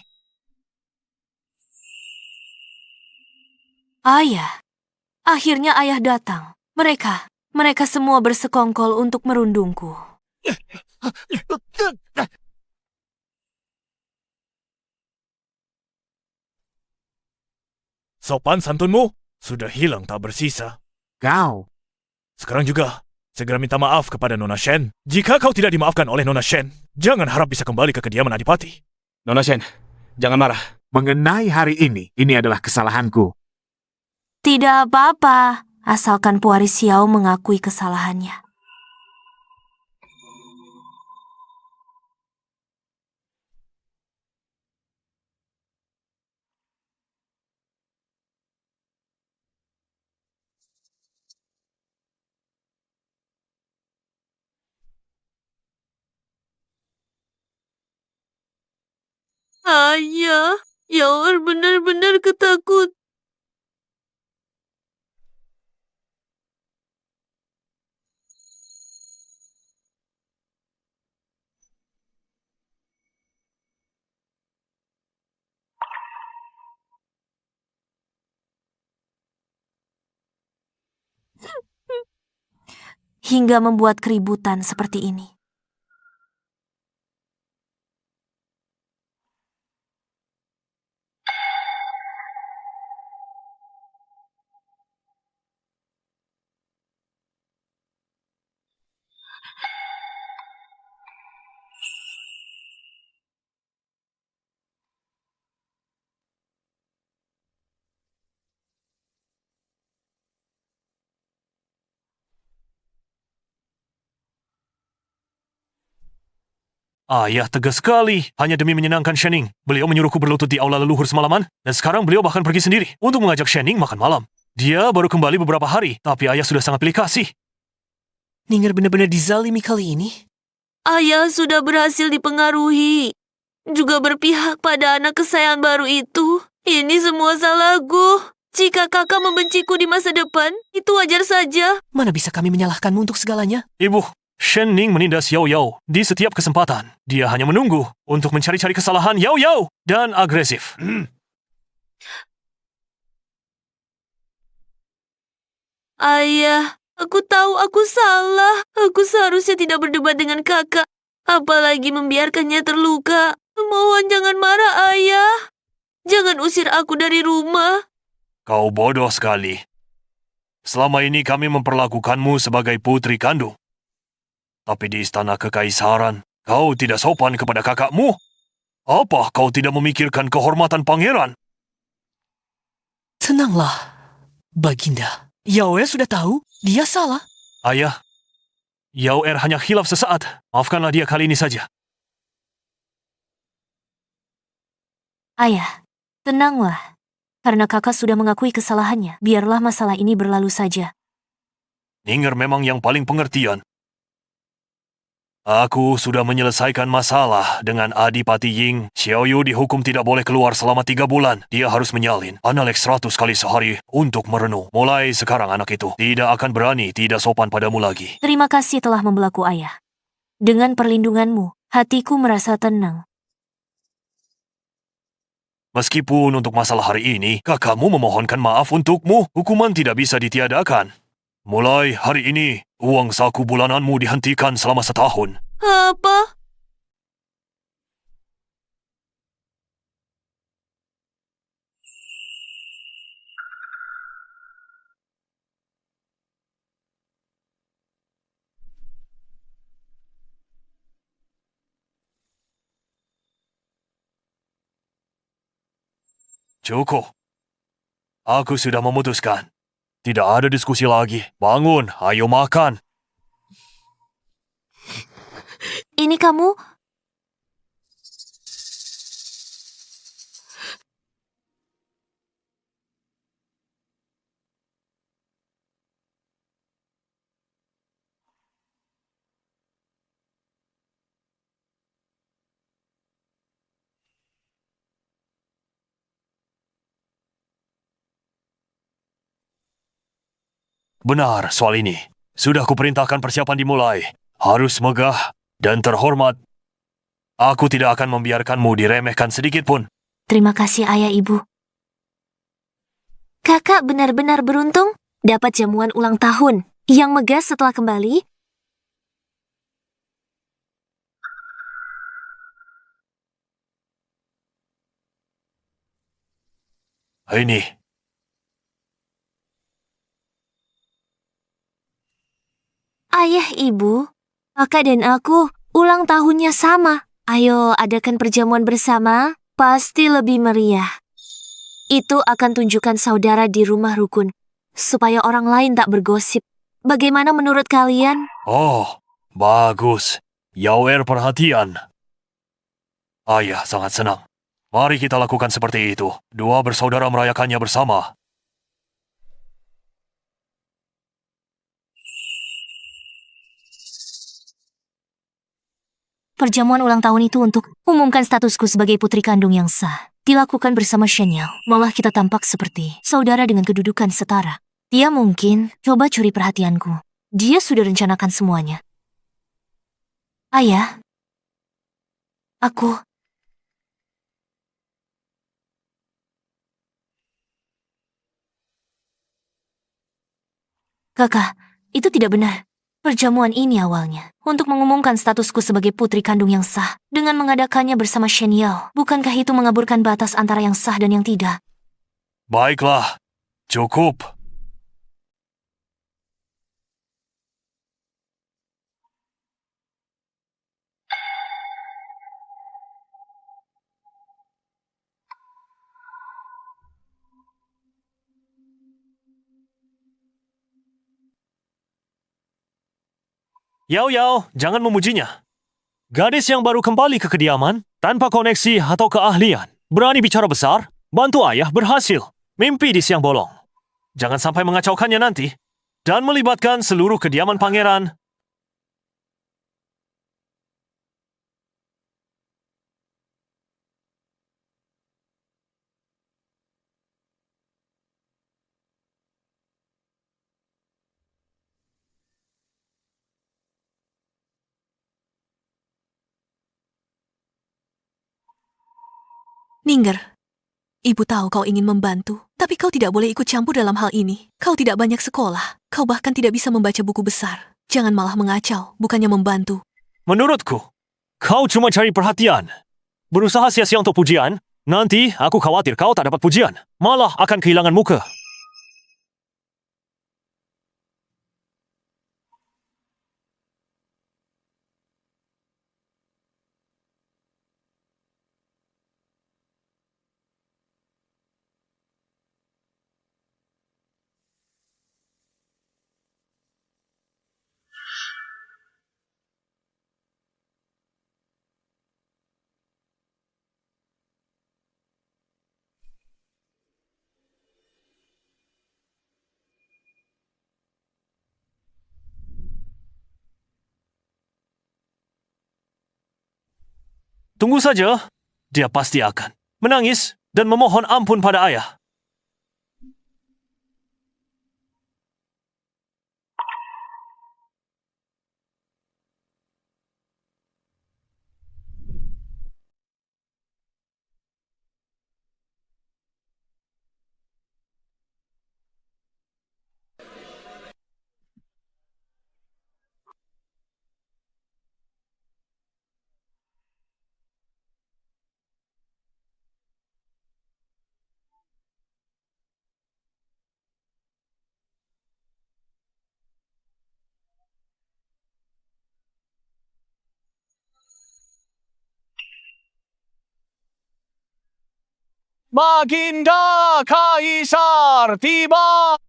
Ayah. Akhirnya ayah datang. Mereka semua bersekongkol untuk merundungku. Sopan santunmu sudah hilang tak bersisa. Kau, Sekarang juga, segera minta maaf kepada Nona Shen. Jika kau tidak dimaafkan oleh Nona Shen, jangan harap bisa kembali ke kediaman Adipati. Nona Shen, jangan marah. Mengenai hari ini adalah kesalahanku. Tidak apa-apa, asalkan Puari Xiao mengakui kesalahannya. Ayah, Yaor benar-benar ketakut. hingga membuat keributan seperti ini. Ayah tegas sekali, hanya demi menyenangkan Shenning. Beliau menyuruhku berlutut di aula leluhur semalaman, dan sekarang beliau bahkan pergi sendiri untuk mengajak Shenning makan malam. Dia baru kembali beberapa hari, tapi ayah sudah sangat pilih kasih. Ninger benar-benar dizalimi kali ini. Ayah sudah berhasil dipengaruhi. Juga berpihak pada anak kesayangan baru itu. Ini semua salahku. Jika kakak membenciku di masa depan, itu wajar saja. Mana bisa kami menyalahkanmu untuk segalanya? Ibu, Shenning menindas Yao Yao di setiap kesempatan. Dia hanya menunggu untuk mencari-cari kesalahan Yao Yao dan agresif. Ayah, aku tahu aku salah. Aku seharusnya tidak berdebat dengan kakak. Apalagi membiarkannya terluka. Mohon jangan marah, ayah. Jangan usir aku dari rumah. Kau bodoh sekali. Selama ini kami memperlakukanmu sebagai putri kandung. Tapi di istana kekaisaran, kau tidak sopan kepada kakakmu. Apa kau tidak memikirkan kehormatan pangeran? Tenanglah, Baginda. Yaoe sudah tahu, dia salah. Ayah, Yao Er hanya khilaf sesaat. Maafkanlah dia kali ini saja. Ayah, tenanglah. Karena kakak sudah mengakui kesalahannya, biarlah masalah ini berlalu saja. Ninger memang yang paling pengertian. Aku sudah menyelesaikan masalah dengan Adipati Ying. Xiaoyu dihukum tidak boleh keluar selama 3 bulan. Dia harus menyalin Analek 100 kali sehari untuk merenung. Mulai sekarang anak itu tidak akan berani tidak sopan padamu lagi. Terima kasih telah membelaku ayah. Dengan perlindunganmu, hatiku merasa tenang. Meskipun untuk masalah hari ini, kakakmu memohonkan maaf untukmu, hukuman tidak bisa ditiadakan. Mulai hari ini, uang saku bulananmu dihentikan selama 1 tahun. Apa? Cukup. Aku sudah memutuskan. Tidak ada diskusi lagi. Bangun, ayo makan. Ini kamu... Benar soal ini. Sudah kuperintahkan persiapan dimulai. Harus megah dan terhormat. Aku tidak akan membiarkanmu diremehkan sedikit pun. Terima kasih ayah ibu. Kakak benar-benar beruntung dapat jamuan ulang tahun yang megah setelah kembali. Ini, Ayah, ibu, kakak dan aku ulang tahunnya sama. Ayo adakan perjamuan bersama, pasti lebih meriah. Itu akan tunjukkan saudara di rumah rukun, supaya orang lain tak bergosip. Bagaimana menurut kalian? oh, bagus. Yaoer perhatian. Ayah sangat senang. Mari kita lakukan seperti itu. 2 bersaudara merayakannya bersama. Perjamuan ulang tahun itu untuk umumkan statusku sebagai putri kandung yang sah. Dilakukan bersama Shen Yao. Malah kita tampak seperti saudara dengan kedudukan setara. Dia mungkin coba curi perhatianku. Dia sudah rencanakan semuanya. Ayah, aku... Kakak, itu tidak benar. Perjamuan ini awalnya untuk mengumumkan statusku sebagai putri kandung yang sah dengan mengadakannya bersama Shen Yao. Bukankah itu mengaburkan batas antara yang sah dan yang tidak? Baiklah, cukup. Yao Yao, jangan memujinya. Gadis yang baru kembali ke kediaman, tanpa koneksi atau keahlian, berani bicara besar, bantu ayah berhasil, mimpi di siang bolong. Jangan sampai mengacaukannya nanti, dan melibatkan seluruh kediaman pangeran. Ninger, ibu tahu kau ingin membantu, tapi kau tidak boleh ikut campur dalam hal ini. Kau tidak banyak sekolah, kau bahkan tidak bisa membaca buku besar. Jangan malah mengacau, bukannya membantu. Menurutku, kau cuma cari perhatian. Berusaha sia-sia untuk pujian, nanti aku khawatir kau tak dapat pujian. Malah akan kehilangan muka. Tunggu saja, dia pasti akan menangis dan memohon ampun pada ayah. Baginda Kaisar tiba!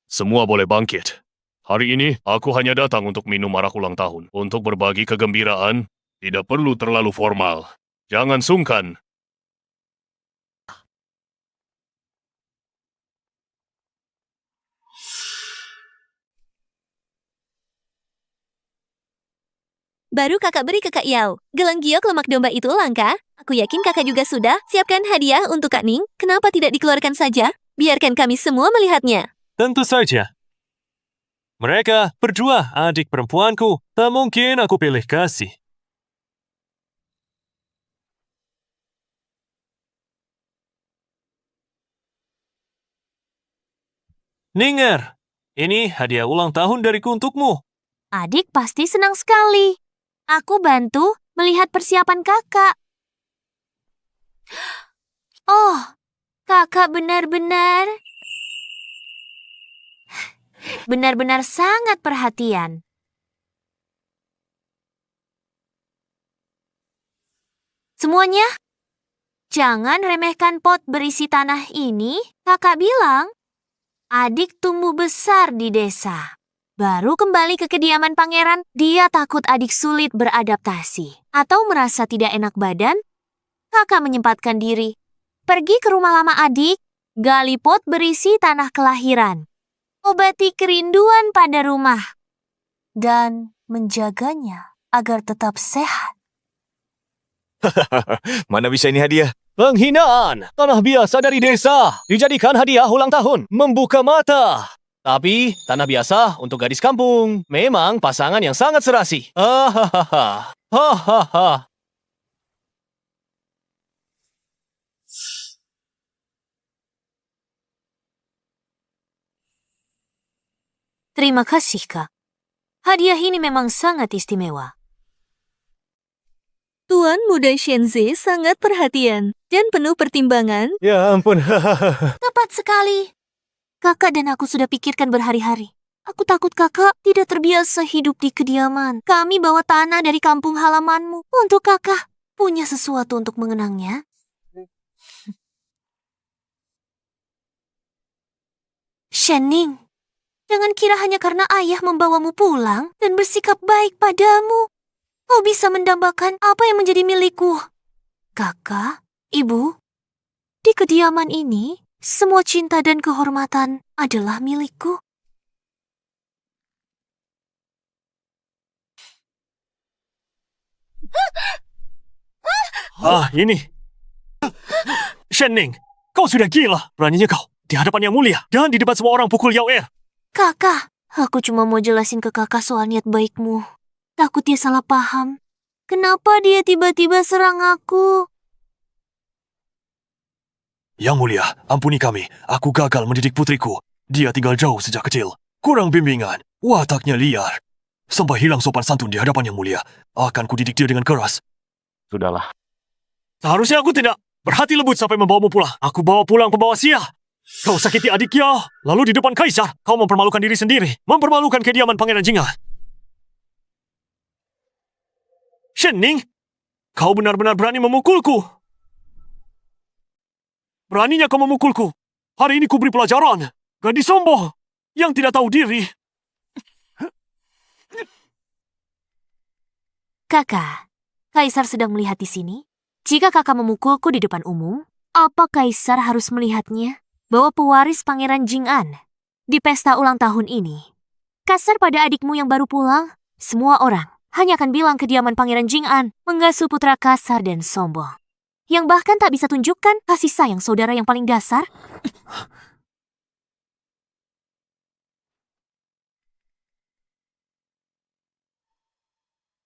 Semua boleh bangkit. Hari ini, aku hanya datang untuk minum arak ulang tahun. Untuk berbagi kegembiraan, tidak perlu terlalu formal. Jangan sungkan. Baru kakak beri ke Kak Yao. Gelang giok lemak domba itu langka. Aku yakin kakak juga sudah. Siapkan hadiah untuk Kak Ning. Kenapa tidak dikeluarkan saja? Biarkan kami semua melihatnya. Tentu saja. Mereka berdua adik perempuanku. Tak mungkin aku pilih kasih. Ninger, ini hadiah ulang tahun dariku untukmu. Adik pasti senang sekali. Aku bantu melihat persiapan kakak. Oh, kakak benar-benar sangat perhatian. Semuanya, jangan remehkan pot berisi tanah ini. Kakak bilang, adik tumbuh besar di desa. Baru kembali ke kediaman pangeran, dia takut adik sulit beradaptasi atau merasa tidak enak badan. Kakak menyempatkan diri, pergi ke rumah lama adik, gali pot berisi tanah kelahiran, obati kerinduan pada rumah, dan menjaganya agar tetap sehat. Mana bisa ini hadiah? Penghinaan! Tanah biasa dari desa dijadikan hadiah ulang tahun. Membuka mata. Tapi, tanah biasa untuk gadis kampung. Memang pasangan yang sangat serasi. Hahaha. Hahaha. Terima kasih, Kak. Hadiah ini memang sangat istimewa. Tuan Muda Shenzi sangat perhatian dan penuh pertimbangan. Ya ampun. Tepat sekali. Kakak dan aku sudah pikirkan berhari-hari. Aku takut kakak tidak terbiasa hidup di kediaman. Kami bawa tanah dari kampung halamanmu untuk kakak. Punya sesuatu untuk mengenangnya. Shenning, jangan kira hanya karena ayah membawamu pulang dan bersikap baik padamu, kau bisa mendambakan apa yang menjadi milikku. Kakak, ibu, di kediaman ini, semua cinta dan kehormatan adalah milikku. Ini. Shenning, kau sudah gila. Beraninya kau di hadapan yang mulia dan di depan semua orang pukul Yao Er. Kakak, aku cuma mau jelasin ke kakak soal niat baikmu. Takut dia salah paham. Kenapa dia tiba-tiba serang aku? Yang mulia, ampuni kami. Aku gagal mendidik putriku. Dia tinggal jauh sejak kecil. Kurang bimbingan. Wataknya liar. Sampai hilang sopan santun di hadapan yang mulia. Akan kudidik dia dengan keras. Sudahlah. Seharusnya aku tidak berhati lembut sampai membawamu pulang. Aku bawa pulang pembawa sia. Kau sakiti adik Yao. Lalu di depan Kaisar, kau mempermalukan diri sendiri. Mempermalukan kediaman Pangeran Jing'an. Shenning, kau benar-benar berani memukulku. Beraninya kau memukulku. Hari ini kuberi pelajaran. Gadis sombong yang tidak tahu diri. Kakak, Kaisar sedang melihat di sini. Jika kakak memukulku di depan umum, apa Kaisar harus melihatnya? Bahwa pewaris Pangeran Jing'an di pesta ulang tahun ini. Kasar pada adikmu yang baru pulang, semua orang hanya akan bilang kediaman Pangeran Jing'an mengasuh putra kasar dan sombong. Yang bahkan tak bisa tunjukkan kasih sayang saudara yang paling dasar.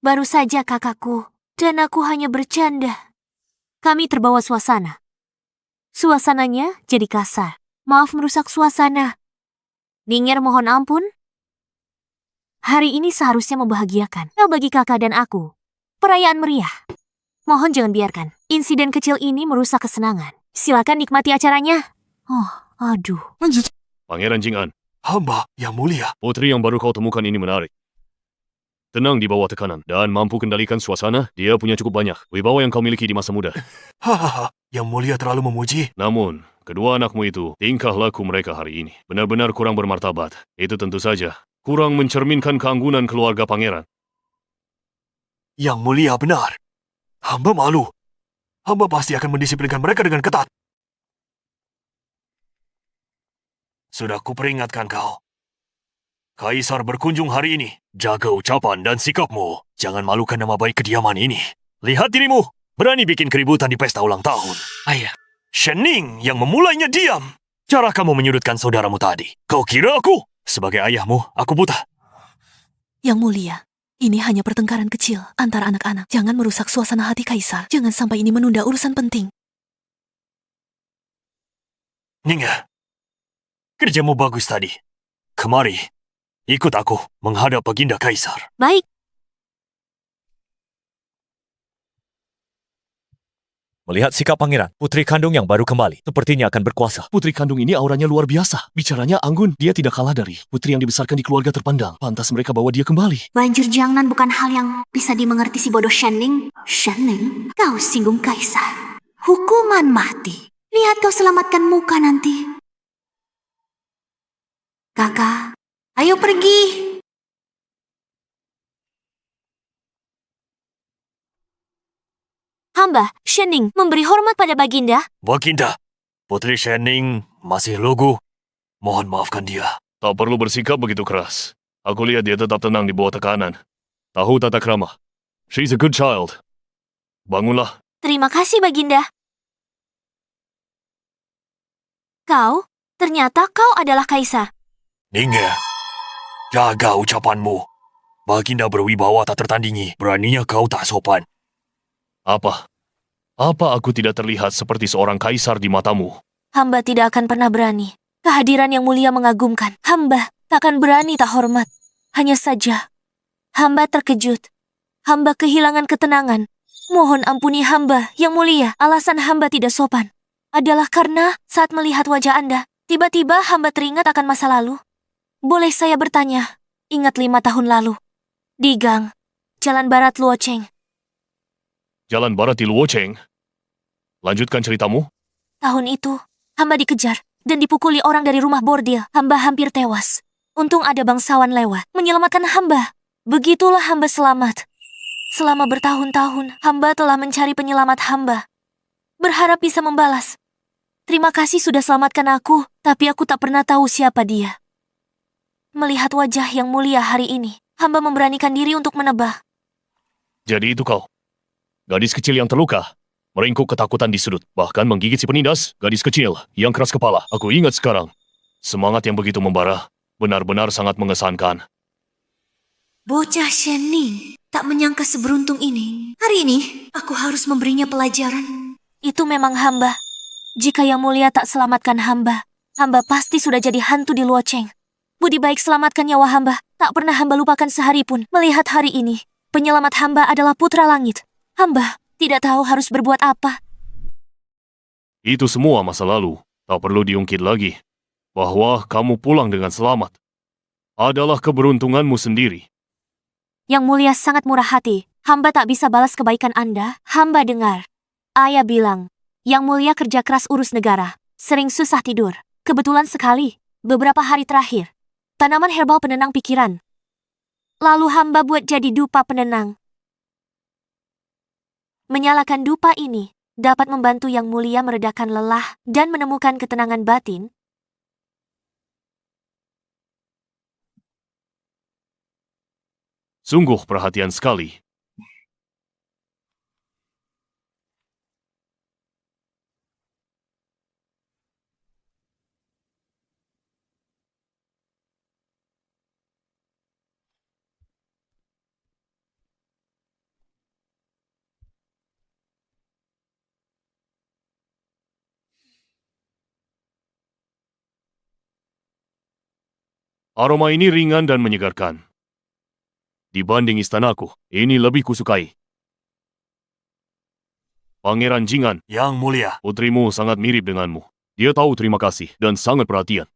Baru saja kakakku dan aku hanya bercanda. Kami terbawa suasana. Suasananya jadi kasar. Maaf merusak suasana. Ningyer mohon ampun. Hari ini seharusnya membahagiakan. Nah, bagi kakak dan aku. Perayaan meriah. Mohon jangan biarkan insiden kecil ini merusak kesenangan. Silakan nikmati acaranya. Oh, aduh. Pangeran Jing'an, Hamba yang mulia. putri yang baru kau temukan ini menarik. Tenang di bawah tekanan dan mampu kendalikan suasana. Dia punya cukup banyak wibawa yang kau miliki di masa muda. Hahaha, yang mulia terlalu memuji. Namun, kedua anakmu itu, tingkah laku mereka hari ini benar-benar kurang bermartabat. Itu tentu saja kurang mencerminkan keanggunan keluarga pangeran. Yang mulia benar. Hamba malu. Hamba pasti akan mendisiplinkan mereka dengan ketat. Sudah kuperingatkan kau. Kaisar berkunjung hari ini. Jaga ucapan dan sikapmu. Jangan malukan nama baik kediaman ini. Lihat dirimu. Berani bikin keributan di pesta ulang tahun. Ayah, Shenning yang memulainya diam. Cara kamu menyudutkan saudaramu tadi. Kau kira aku? Sebagai ayahmu, aku buta. Yang mulia, ini hanya pertengkaran kecil antara anak-anak. Jangan merusak suasana hati Kaisar. Jangan sampai ini menunda urusan penting. Ningya, kerjamu bagus tadi. Kemari, ikut aku menghadap Baginda Kaisar. Baik. Melihat sikap pangeran, putri kandung yang baru kembali, sepertinya akan berkuasa. Putri kandung ini auranya luar biasa. Bicaranya anggun, dia tidak kalah dari putri yang dibesarkan di keluarga terpandang. Pantas mereka bawa dia kembali. Banjir Jiangnan bukan hal yang bisa dimengerti si bodoh Shenning. Shenning, kau singgung Kaisar. Hukuman mati. Lihat kau selamatkan muka nanti. Kakak, ayo pergi. Hamba, Shenning, memberi hormat pada Baginda. Baginda, Putri Shenning masih lugu. Mohon maafkan dia. Tak perlu bersikap begitu keras. Aku lihat dia tetap tenang di bawah tekanan. Tahu tata krama. She's a good child. Bangunlah. Terima kasih, Baginda. Ternyata kau adalah Kaisar. Ningya, jaga ucapanmu. Baginda berwibawa tak tertandingi. Beraninya kau tak sopan. Apa? Apa aku tidak terlihat seperti seorang kaisar di matamu? Hamba tidak akan pernah berani. Kehadiran yang mulia mengagumkan. Hamba takkan berani tak hormat. Hanya saja, hamba terkejut. Hamba kehilangan ketenangan. Mohon ampuni hamba, Yang Mulia. Alasan hamba tidak sopan adalah karena saat melihat wajah Anda, tiba-tiba hamba teringat akan masa lalu. Boleh saya bertanya, ingat 5 tahun lalu, di gang, Jalan Barat Luocheng. Jalan Barat di Luocheng. Lanjutkan ceritamu. Tahun itu, hamba dikejar dan dipukuli orang dari rumah bordil. Hamba hampir tewas. Untung ada bangsawan lewat, menyelamatkan hamba. Begitulah hamba selamat. Selama bertahun-tahun, hamba telah mencari penyelamat hamba. Berharap bisa membalas. Terima kasih sudah selamatkan aku, tapi aku tak pernah tahu siapa dia. Melihat wajah Yang Mulia hari ini, hamba memberanikan diri untuk menebak. Jadi itu kau. Gadis kecil yang terluka, meringkuk ketakutan di sudut, bahkan menggigit si penindas, gadis kecil yang keras kepala. Aku ingat sekarang. Semangat yang begitu membara, benar-benar sangat mengesankan. Bocah Shening, tak menyangka seberuntung ini. Hari ini, aku harus memberinya pelajaran. Itu memang hamba. Jika Yang Mulia tak selamatkan hamba, hamba pasti sudah jadi hantu di Luocheng. Budi baik selamatkan nyawa hamba, tak pernah hamba lupakan sehari pun. Melihat hari ini, penyelamat hamba adalah Putra Langit. Hamba tidak tahu harus berbuat apa. Itu semua masa lalu, tak perlu diungkit lagi. Bahwa kamu pulang dengan selamat adalah keberuntunganmu sendiri. Yang Mulia sangat murah hati. Hamba tak bisa balas kebaikan Anda. Hamba dengar ayah bilang, Yang Mulia kerja keras urus negara, sering susah tidur. Kebetulan sekali, beberapa hari terakhir, tanaman herbal penenang pikiran. Lalu hamba buat jadi dupa penenang. Menyalakan dupa ini dapat membantu Yang Mulia meredakan lelah dan menemukan ketenangan batin. Sungguh perhatian sekali. Aroma ini ringan dan menyegarkan. Dibanding istanaku, ini lebih kusukai. Pangeran Jingan, Yang Mulia. putrimu sangat mirip denganmu. Dia tahu terima kasih dan sangat perhatian.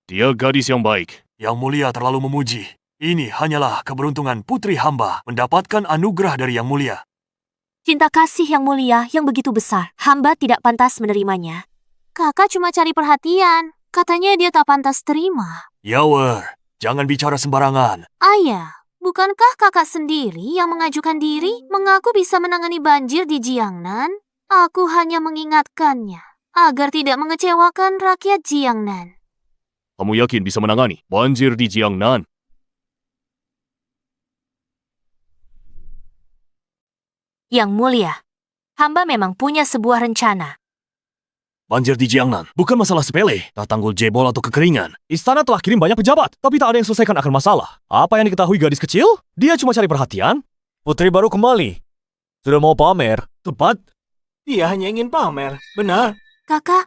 Dia gadis yang baik. Yang Mulia terlalu memuji. Ini hanyalah keberuntungan putri hamba mendapatkan anugerah dari Yang Mulia. Cinta kasih Yang Mulia yang begitu besar, hamba tidak pantas menerimanya. Kakak cuma cari perhatian. Katanya dia tak pantas terima. Yawer, jangan bicara sembarangan. Ayah, bukankah kakak sendiri yang mengajukan diri mengaku bisa menangani banjir di Jiangnan? Aku hanya mengingatkannya agar tidak mengecewakan rakyat Jiangnan. Kamu yakin bisa menangani banjir di Jiangnan? Yang Mulia, hamba memang punya sebuah rencana. Banjir di Jiangnan bukan masalah sepele, tak tanggul jebol atau kekeringan. Istana telah kirim banyak pejabat, tapi tak ada yang selesaikan akar masalah. Apa yang diketahui gadis kecil? Dia cuma cari perhatian. Putri baru kembali. Sudah mau pamer. Tepat. Dia hanya ingin pamer. Benar. Kakak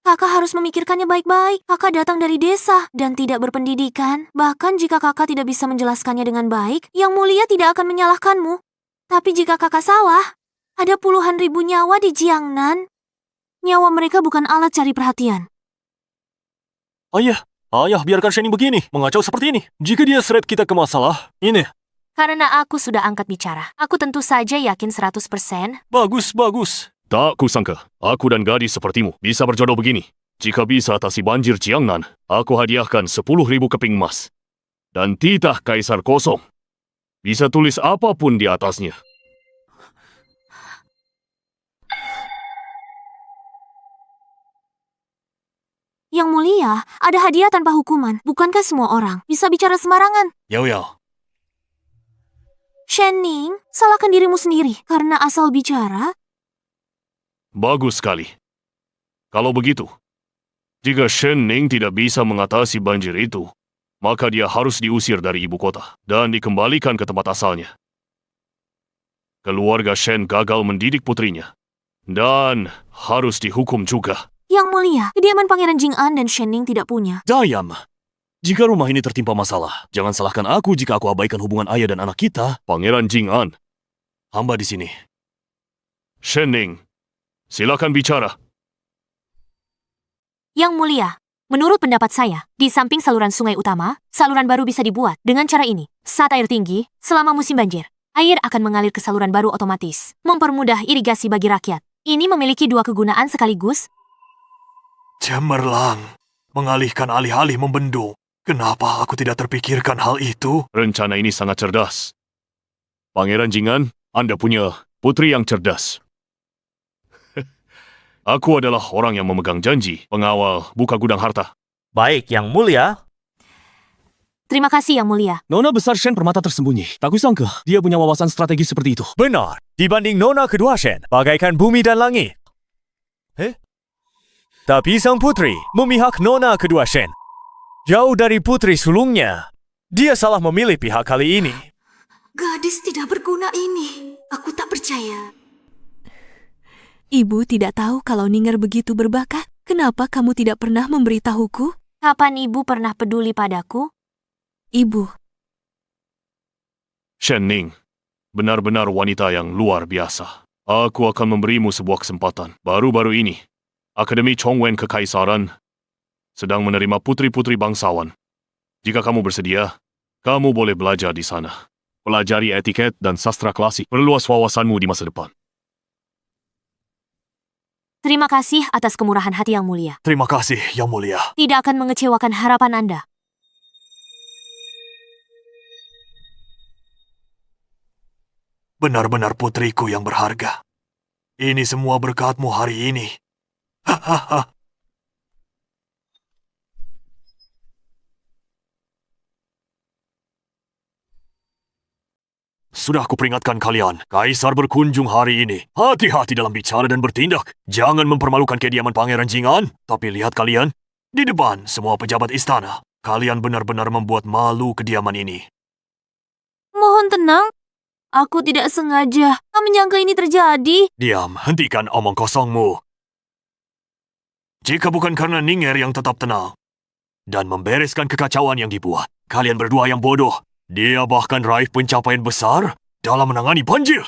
harus memikirkannya baik-baik. Kakak datang dari desa dan tidak berpendidikan. Bahkan jika kakak tidak bisa menjelaskannya dengan baik, Yang Mulia tidak akan menyalahkanmu. Tapi jika kakak salah, ada puluhan ribu nyawa di Jiangnan. Nyawa mereka bukan alat cari perhatian. Ayah, biarkan Shening begini, mengacau seperti ini. Jika dia seret kita ke masalah, ini. Karena aku sudah angkat bicara, aku tentu saja yakin 100%. Bagus. Tak kusangka, aku dan gadis sepertimu bisa berjodoh begini. Jika bisa atasi banjir Jiangnan, aku hadiahkan 10.000 keping emas. Dan titah kaisar kosong. Bisa tulis apapun di atasnya. Yang Mulia, ada hadiah tanpa hukuman. Bukankah semua orang bisa bicara sembarangan? Yao. Shening, salahkan dirimu sendiri karena asal bicara. Bagus sekali. Kalau begitu, jika Shening tidak bisa mengatasi banjir itu, maka dia harus diusir dari ibu kota dan dikembalikan ke tempat asalnya. Keluarga Shen gagal mendidik putrinya dan harus dihukum juga. Yang Mulia, kediaman Pangeran Jing'an dan Shening tidak punya. Diam. Jika rumah ini tertimpa masalah, jangan salahkan aku jika aku abaikan hubungan ayah dan anak kita. Pangeran Jing'an, hamba di sini. Shen Ning, silakan bicara. Yang Mulia, menurut pendapat saya, di samping saluran sungai utama, saluran baru bisa dibuat. Dengan cara ini, saat air tinggi, selama musim banjir, air akan mengalir ke saluran baru otomatis, mempermudah irigasi bagi rakyat. Ini memiliki dua kegunaan sekaligus. Cemerlang, mengalihkan alih-alih membendung. Kenapa aku tidak terpikirkan hal itu? Rencana ini sangat cerdas. Pangeran Jing'an, Anda punya putri yang cerdas. Aku adalah orang yang memegang janji, pengawal buka gudang harta. Baik, Yang Mulia. Terima kasih, Yang Mulia. Nona besar Shen permata tersembunyi. Tak kusangka dia punya wawasan strategi seperti itu. Benar. Dibanding Nona kedua Shen, bagaikan bumi dan langit. Tapi sang putri memihak Nona kedua Shen. Jauh dari putri sulungnya. Dia salah memilih pihak kali ini. Gadis tidak berguna ini. Aku tak percaya. Ibu tidak tahu kalau Ning'er begitu berbakat. Kenapa kamu tidak pernah memberitahuku? Kapan ibu pernah peduli padaku? Ibu, Shen Ning, benar-benar wanita yang luar biasa. Aku akan memberimu sebuah kesempatan. Baru-baru ini, Akademi Chongwen Kekaisaran sedang menerima putri-putri bangsawan. Jika kamu bersedia, kamu boleh belajar di sana. Pelajari etiket dan sastra klasik. Perluas wawasanmu di masa depan. Terima kasih atas kemurahan hati Yang Mulia. Terima kasih, Yang Mulia. Tidak akan mengecewakan harapan Anda. Benar-benar putriku yang berharga. Ini semua berkatmu hari ini. Hahaha. Sudah aku peringatkan kalian, Kaisar berkunjung hari ini. Hati-hati dalam bicara dan bertindak. Jangan mempermalukan kediaman Pangeran Jing'an. Tapi lihat kalian, di depan semua pejabat istana. Kalian benar-benar membuat malu kediaman ini. Mohon tenang. Aku tidak sengaja. Kami menyangka ini terjadi. Diam, hentikan omong kosongmu. Jika bukan karena Ning'er yang tetap tenang dan membereskan kekacauan yang dibuat, kalian berdua yang bodoh. Dia bahkan raih pencapaian besar dalam menangani banjir.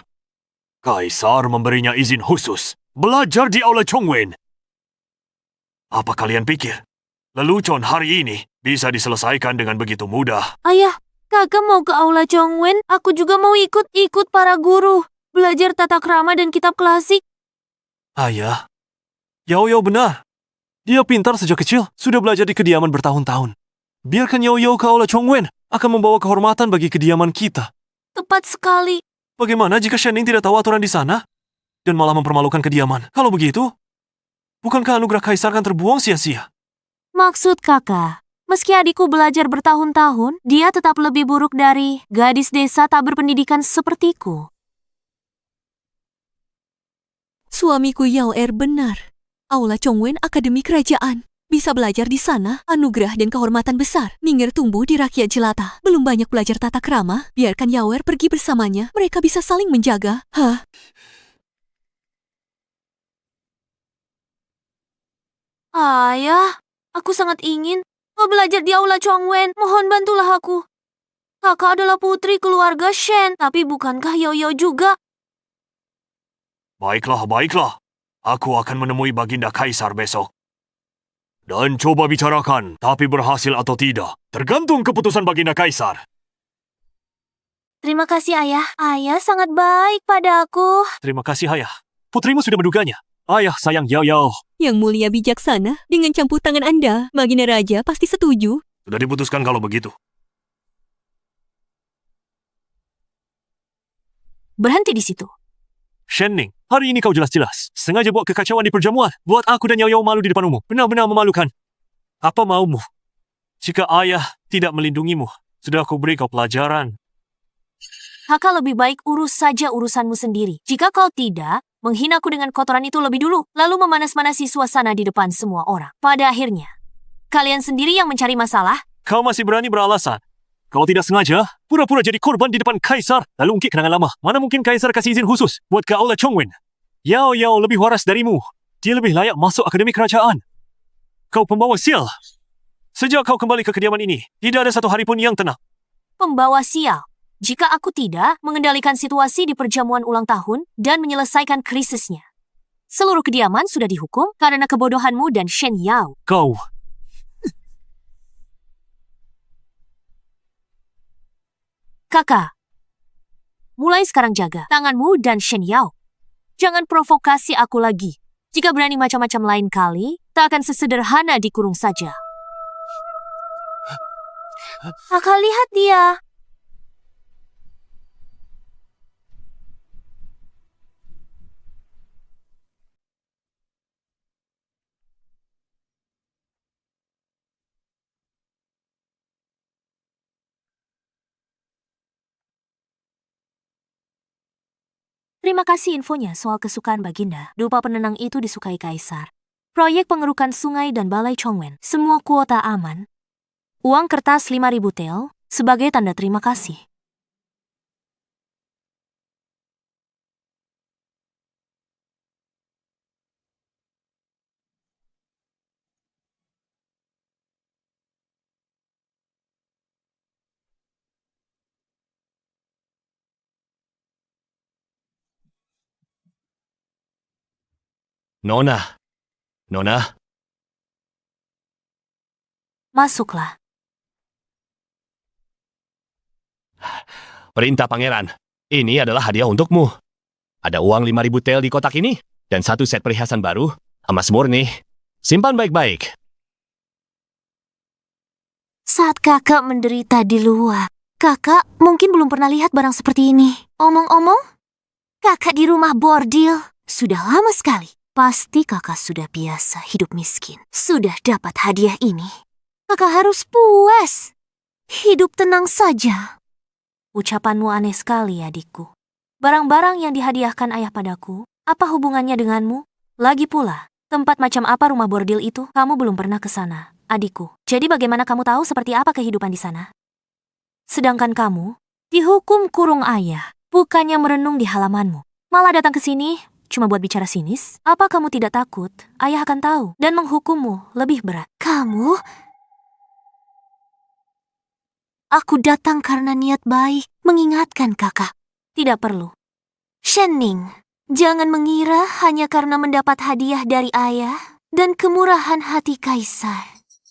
Kaisar memberinya izin khusus belajar di Aula Chongwen. Apa kalian pikir lelucon hari ini bisa diselesaikan dengan begitu mudah? Ayah, kakak mau ke Aula Chongwen. Aku juga mau ikut para guru. Belajar tata krama dan kitab klasik. Ayah, Yao Yao benar. Dia pintar sejak kecil, sudah belajar di kediaman bertahun-tahun. Biarkan Yao Yao ke Aula Chongwen, akan membawa kehormatan bagi kediaman kita. Tepat sekali. Bagaimana jika Shen Ning tidak tahu aturan di sana? Dan malah mempermalukan kediaman. Kalau begitu, bukankah anugerah kaisar akan terbuang sia-sia? Maksud kakak, meski adikku belajar bertahun-tahun, dia tetap lebih buruk dari gadis desa tak berpendidikan sepertiku. suamiku Yao Er benar. Aula Chongwen Akademi Kerajaan. Bisa belajar di sana, anugerah dan kehormatan besar. Ning'er tumbuh di rakyat jelata. Belum banyak belajar tata krama. Biarkan Yao Er pergi bersamanya. Mereka bisa saling menjaga. Hah? Ayah, aku sangat ingin mau belajar di Aula Chongwen. Mohon bantulah aku. Kakak adalah putri keluarga Shen, tapi bukankah Yao Yao juga? Baiklah, baiklah. Aku akan menemui Baginda Kaisar besok. Dan coba bicarakan, tapi berhasil atau tidak, tergantung keputusan Baginda Kaisar. Terima kasih, Ayah. Ayah sangat baik pada aku. Terima kasih, Ayah. Putrimu sudah menduganya. Ayah sayang Yao Yao. Yang mulia bijaksana, dengan campur tangan Anda, Baginda Raja pasti setuju. Sudah diputuskan kalau begitu. Berhenti di situ. Shen Ning, hari ini kau jelas-jelas sengaja buat kekacauan di perjamuan. Buat aku dan Yao Yao malu di depan umum. Benar-benar memalukan. Apa maumu? Jika ayah tidak melindungimu, sudah aku beri kau pelajaran. Kakak lebih baik urus saja urusanmu sendiri. Jika kau tidak, menghinaku dengan kotoran itu lebih dulu, lalu memanas-manasi suasana di depan semua orang. Pada akhirnya, kalian sendiri yang mencari masalah. Kau masih berani beralasan. Kalau tidak sengaja, pura-pura jadi korban di depan Kaisar, lalu ungkit kenangan lama. Mana mungkin Kaisar kasih izin khusus buat ke Aula Chongwen? Yao Yao lebih waras darimu. Dia lebih layak masuk Akademi Kerajaan. Kau pembawa sial. Sejak kau kembali ke kediaman ini, tidak ada satu hari pun yang tenang. Pembawa sial. Jika aku tidak mengendalikan situasi di perjamuan ulang tahun dan menyelesaikan krisisnya. Seluruh kediaman sudah dihukum karena kebodohanmu dan Shen Yao. Kau... Kakak, mulai sekarang jaga tanganmu dan Shen Yao. Jangan provokasi aku lagi. Jika berani macam-macam lain kali, tak akan sesederhana dikurung saja. Kakak lihat dia. Terima kasih infonya soal kesukaan Baginda. Dupa penenang itu disukai Kaisar. Proyek pengerukan sungai dan balai Chongwen. Semua kuota aman. Uang kertas 5.000 tel sebagai tanda terima kasih. Nona. Nona. Masuklah. Perintah pangeran. Ini adalah hadiah untukmu. Ada uang 5.000 tel di kotak ini dan satu set perhiasan baru, emas murni. Simpan baik-baik. Saat kakak menderita di luar, kakak mungkin belum pernah lihat barang seperti ini. Omong-omong, kakak di rumah bordil sudah lama sekali. Pasti kakak sudah biasa hidup miskin. Sudah dapat hadiah ini. Kakak harus puas. Hidup tenang saja. Ucapanmu aneh sekali, adikku. Barang-barang yang dihadiahkan ayah padaku, apa hubungannya denganmu? Lagi pula, tempat macam apa rumah bordil itu? Kamu belum pernah ke sana, adikku. Jadi bagaimana kamu tahu seperti apa kehidupan di sana? Sedangkan kamu dihukum kurung ayah, bukannya merenung di halamanmu. Malah datang ke sini cuma buat bicara sinis. Apa kamu tidak takut ayah akan tahu dan menghukummu lebih berat? Kamu? Aku datang karena niat baik mengingatkan kakak. Tidak perlu. Shenning, jangan mengira hanya karena mendapat hadiah dari ayah dan kemurahan hati kaisar,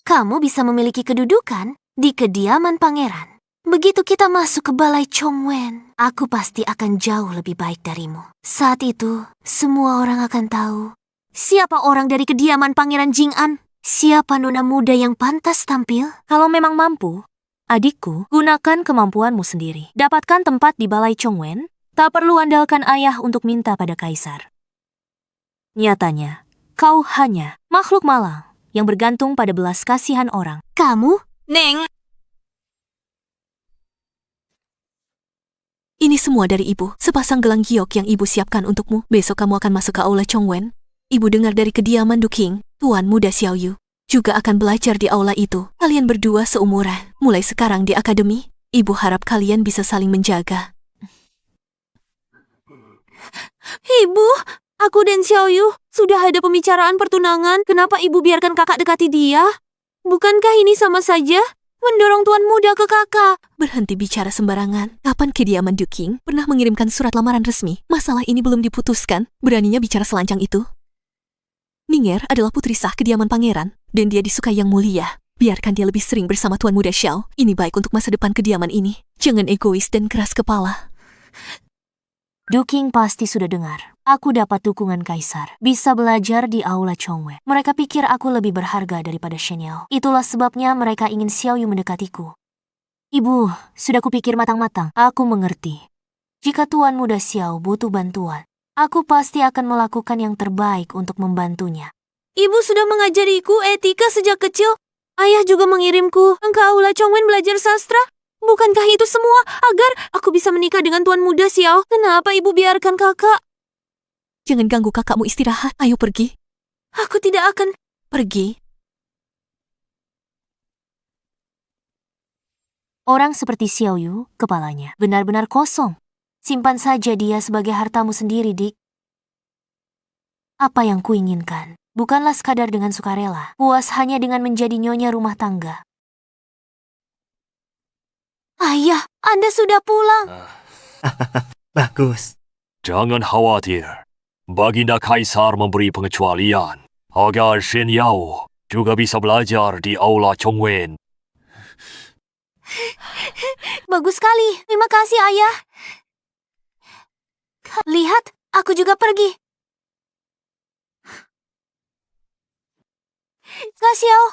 kamu bisa memiliki kedudukan di kediaman pangeran. Begitu kita masuk ke balai Chongwen, aku pasti akan jauh lebih baik darimu. Saat itu, semua orang akan tahu siapa orang dari kediaman pangeran Jing'an, siapa nona muda yang pantas tampil. Kalau memang mampu, adikku, gunakan kemampuanmu sendiri. Dapatkan tempat di balai Chongwen, tak perlu andalkan ayah untuk minta pada kaisar. Nyatanya, kau hanya makhluk malang yang bergantung pada belas kasihan orang. Kamu? Neng! Ini semua dari ibu, sepasang gelang giok yang ibu siapkan untukmu. Besok kamu akan masuk ke aula Chongwen. Ibu dengar dari kediaman Du King, Tuan Muda Xiao Yu juga akan belajar di aula itu. Kalian berdua seumuran. Mulai sekarang di akademi, ibu harap kalian bisa saling menjaga. Ibu, aku dan Xiao Yu sudah ada pembicaraan pertunangan. Kenapa ibu biarkan kakak dekati dia? Bukankah ini sama saja mendorong tuan muda ke kakak? Berhenti bicara sembarangan. Kapan kediaman Du King pernah mengirimkan surat lamaran resmi? Masalah ini belum diputuskan. Beraninya bicara selancang itu? Ning'er adalah putri sah kediaman pangeran, dan dia disukai yang mulia. Biarkan dia lebih sering bersama Tuan Muda Xiao. Ini baik untuk masa depan kediaman ini. Jangan egois dan keras kepala. Du King pasti sudah dengar. Aku dapat dukungan kaisar. Bisa belajar di aula Chongwen. Mereka pikir aku lebih berharga daripada Shen Yao. Itulah sebabnya mereka ingin Xiao Yu mendekatiku. Ibu, sudah kupikir matang-matang. Aku mengerti. Jika Tuan Muda Xiao butuh bantuan, aku pasti akan melakukan yang terbaik untuk membantunya. Ibu sudah mengajariku etika sejak kecil. Ayah juga mengirimku ke aula Chongwen belajar sastra. Bukankah itu semua agar aku bisa menikah dengan Tuan Muda Xiao? Kenapa ibu biarkan kakak? Jangan ganggu kakakmu istirahat. Ayo pergi. Aku tidak akan Pergi. Orang seperti Xiao Yu, kepalanya benar-benar kosong. Simpan saja dia sebagai hartamu sendiri, Dik. Apa yang kuinginkan bukanlah sekadar dengan sukarela, puas hanya dengan menjadi nyonya rumah tangga. Ayah, Anda sudah pulang. Bagus. Jangan khawatir. Baginda Kaisar memberi pengecualian agar Shen Yao juga bisa belajar di Aula Chongwen. Bagus sekali. Terima kasih, Ayah. Lihat, aku juga pergi. Kak Xiao,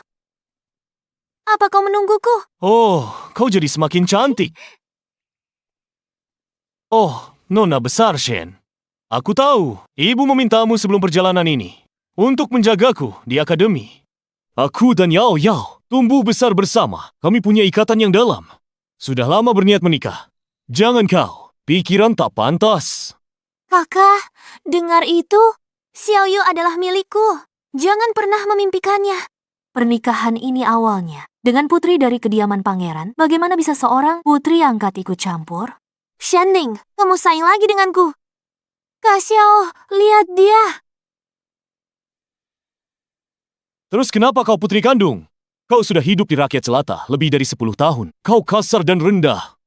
apa kau menungguku? Oh, kau jadi semakin cantik. Oh, Nona besar Shen. Aku tahu, ibu memintamu sebelum perjalanan ini untuk menjagaku di akademi. Aku dan Yao Yao tumbuh besar bersama. Kami punya ikatan yang dalam. Sudah lama berniat menikah. Jangan kau, pikiran tak pantas. Kakak, dengar itu. Xiao Yu adalah milikku. Jangan pernah memimpikannya. Pernikahan ini awalnya dengan putri dari kediaman pangeran. Bagaimana bisa seorang putri angkat ikut campur? Shenning, kamu saing lagi denganku. Kak Xiao, lihat dia. Terus kenapa kau putri kandung? Kau sudah hidup di rakyat jelata lebih dari 10 tahun. Kau kasar dan rendah.